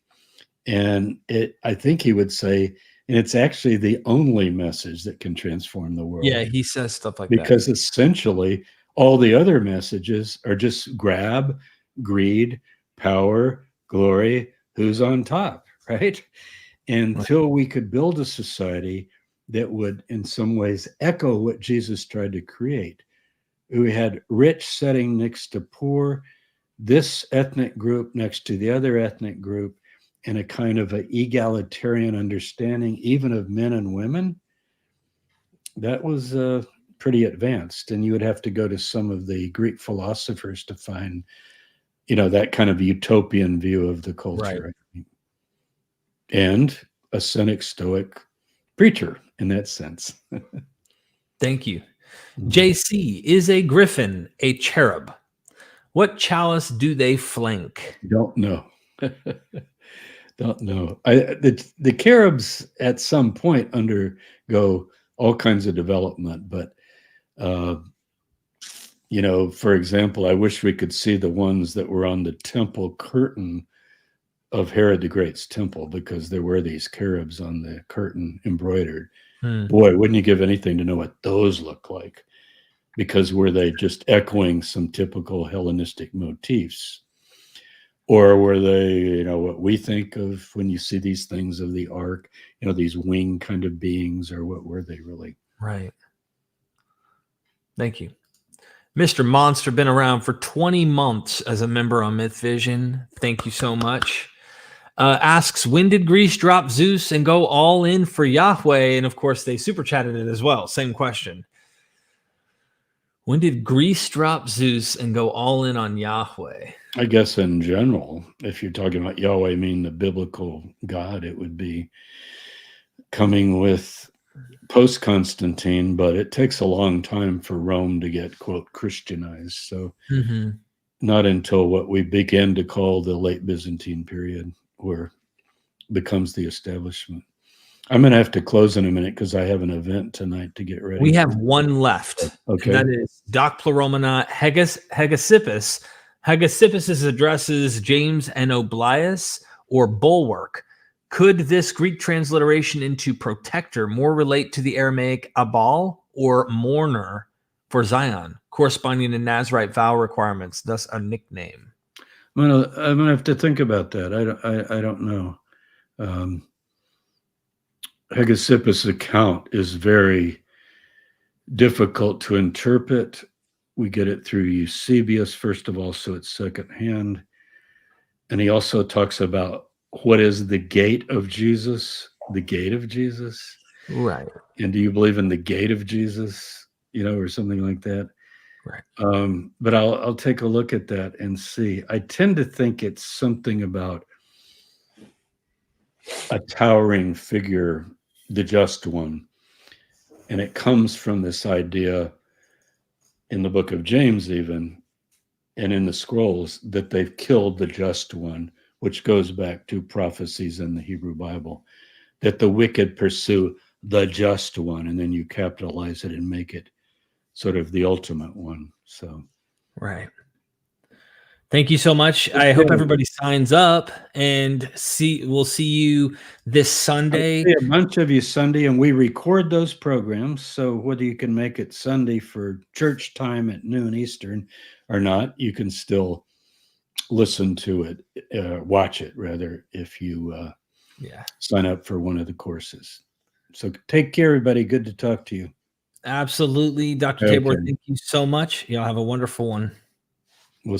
And I think he would say, and it's actually the only message that can transform the world. Yeah, he says stuff like because essentially all the other messages are just grab, greed, power, glory, who's on top, right? Until we could build a society that would in some ways echo what Jesus tried to create. We had rich setting next to poor, this ethnic group next to the other ethnic group, and a kind of an egalitarian understanding, even of men and women. That was pretty advanced. And you would have to go to some of the Greek philosophers to find, that kind of utopian view of the culture. Right. And a Cynic Stoic preacher in that sense. Thank you. JC, is a griffin a cherub? What chalice do they flank? Don't know. Don't know. The cherubs at some point undergo all kinds of development, but for example, I wish we could see the ones that were on the temple curtain of Herod the Great's temple, because there were these cherubs on the curtain embroidered. Boy, wouldn't you give anything to know what those look like? Because were they just echoing some typical Hellenistic motifs? Or were they, what we think of when you see these things of the ark, these wing kind of beings, or what were they really? Right. Thank you. Mr. Monster, been around for 20 months as a member on MythVision. Thank you so much. Asks, when did Greece drop Zeus and go all in for Yahweh? And of course, they super chatted it as well. Same question. When did Greece drop Zeus and go all in on Yahweh? I guess in general, if you're talking about Yahweh, mean the biblical God, it would be coming with post-Constantine, but it takes a long time for Rome to get, quote, Christianized. So not until what we begin to call the late Byzantine period, where becomes the establishment. I'm going to have to close in a minute because I have an event tonight to get ready. We have one left. Okay. And that is Doc Pleromena Hegesippus. Hegesippus addresses James and Oblias, or bulwark. Could this Greek transliteration into protector more relate to the Aramaic abal, or mourner, for Zion, corresponding to Nazarite vow requirements, thus a nickname? I'm gonna have to think about that. I don't know. Hegesippus' account is very difficult to interpret. We get it through Eusebius, first of all, so it's secondhand. And he also talks about what is the gate of Jesus, the gate of Jesus. Right. And do you believe in the gate of Jesus, or something like that? Right. But I'll take a look at that and see. I tend to think it's something about a towering figure, the just one. And it comes from this idea in the book of James, even, and in the scrolls, that they've killed the just one, which goes back to prophecies in the Hebrew Bible, that the wicked pursue the just one, and then you capitalize it and make it sort of the ultimate one. So, right. Thank you so much. I hope everybody signs up, and we'll see you this Sunday. I see a bunch of you Sunday, and we record those programs. So whether you can make it Sunday for church time at noon Eastern or not, you can still listen to it, watch it rather, if you sign up for one of the courses. So take care, everybody. Good to talk to you. Absolutely. Dr. Tabor, thank you so much. Y'all have a wonderful one. We'll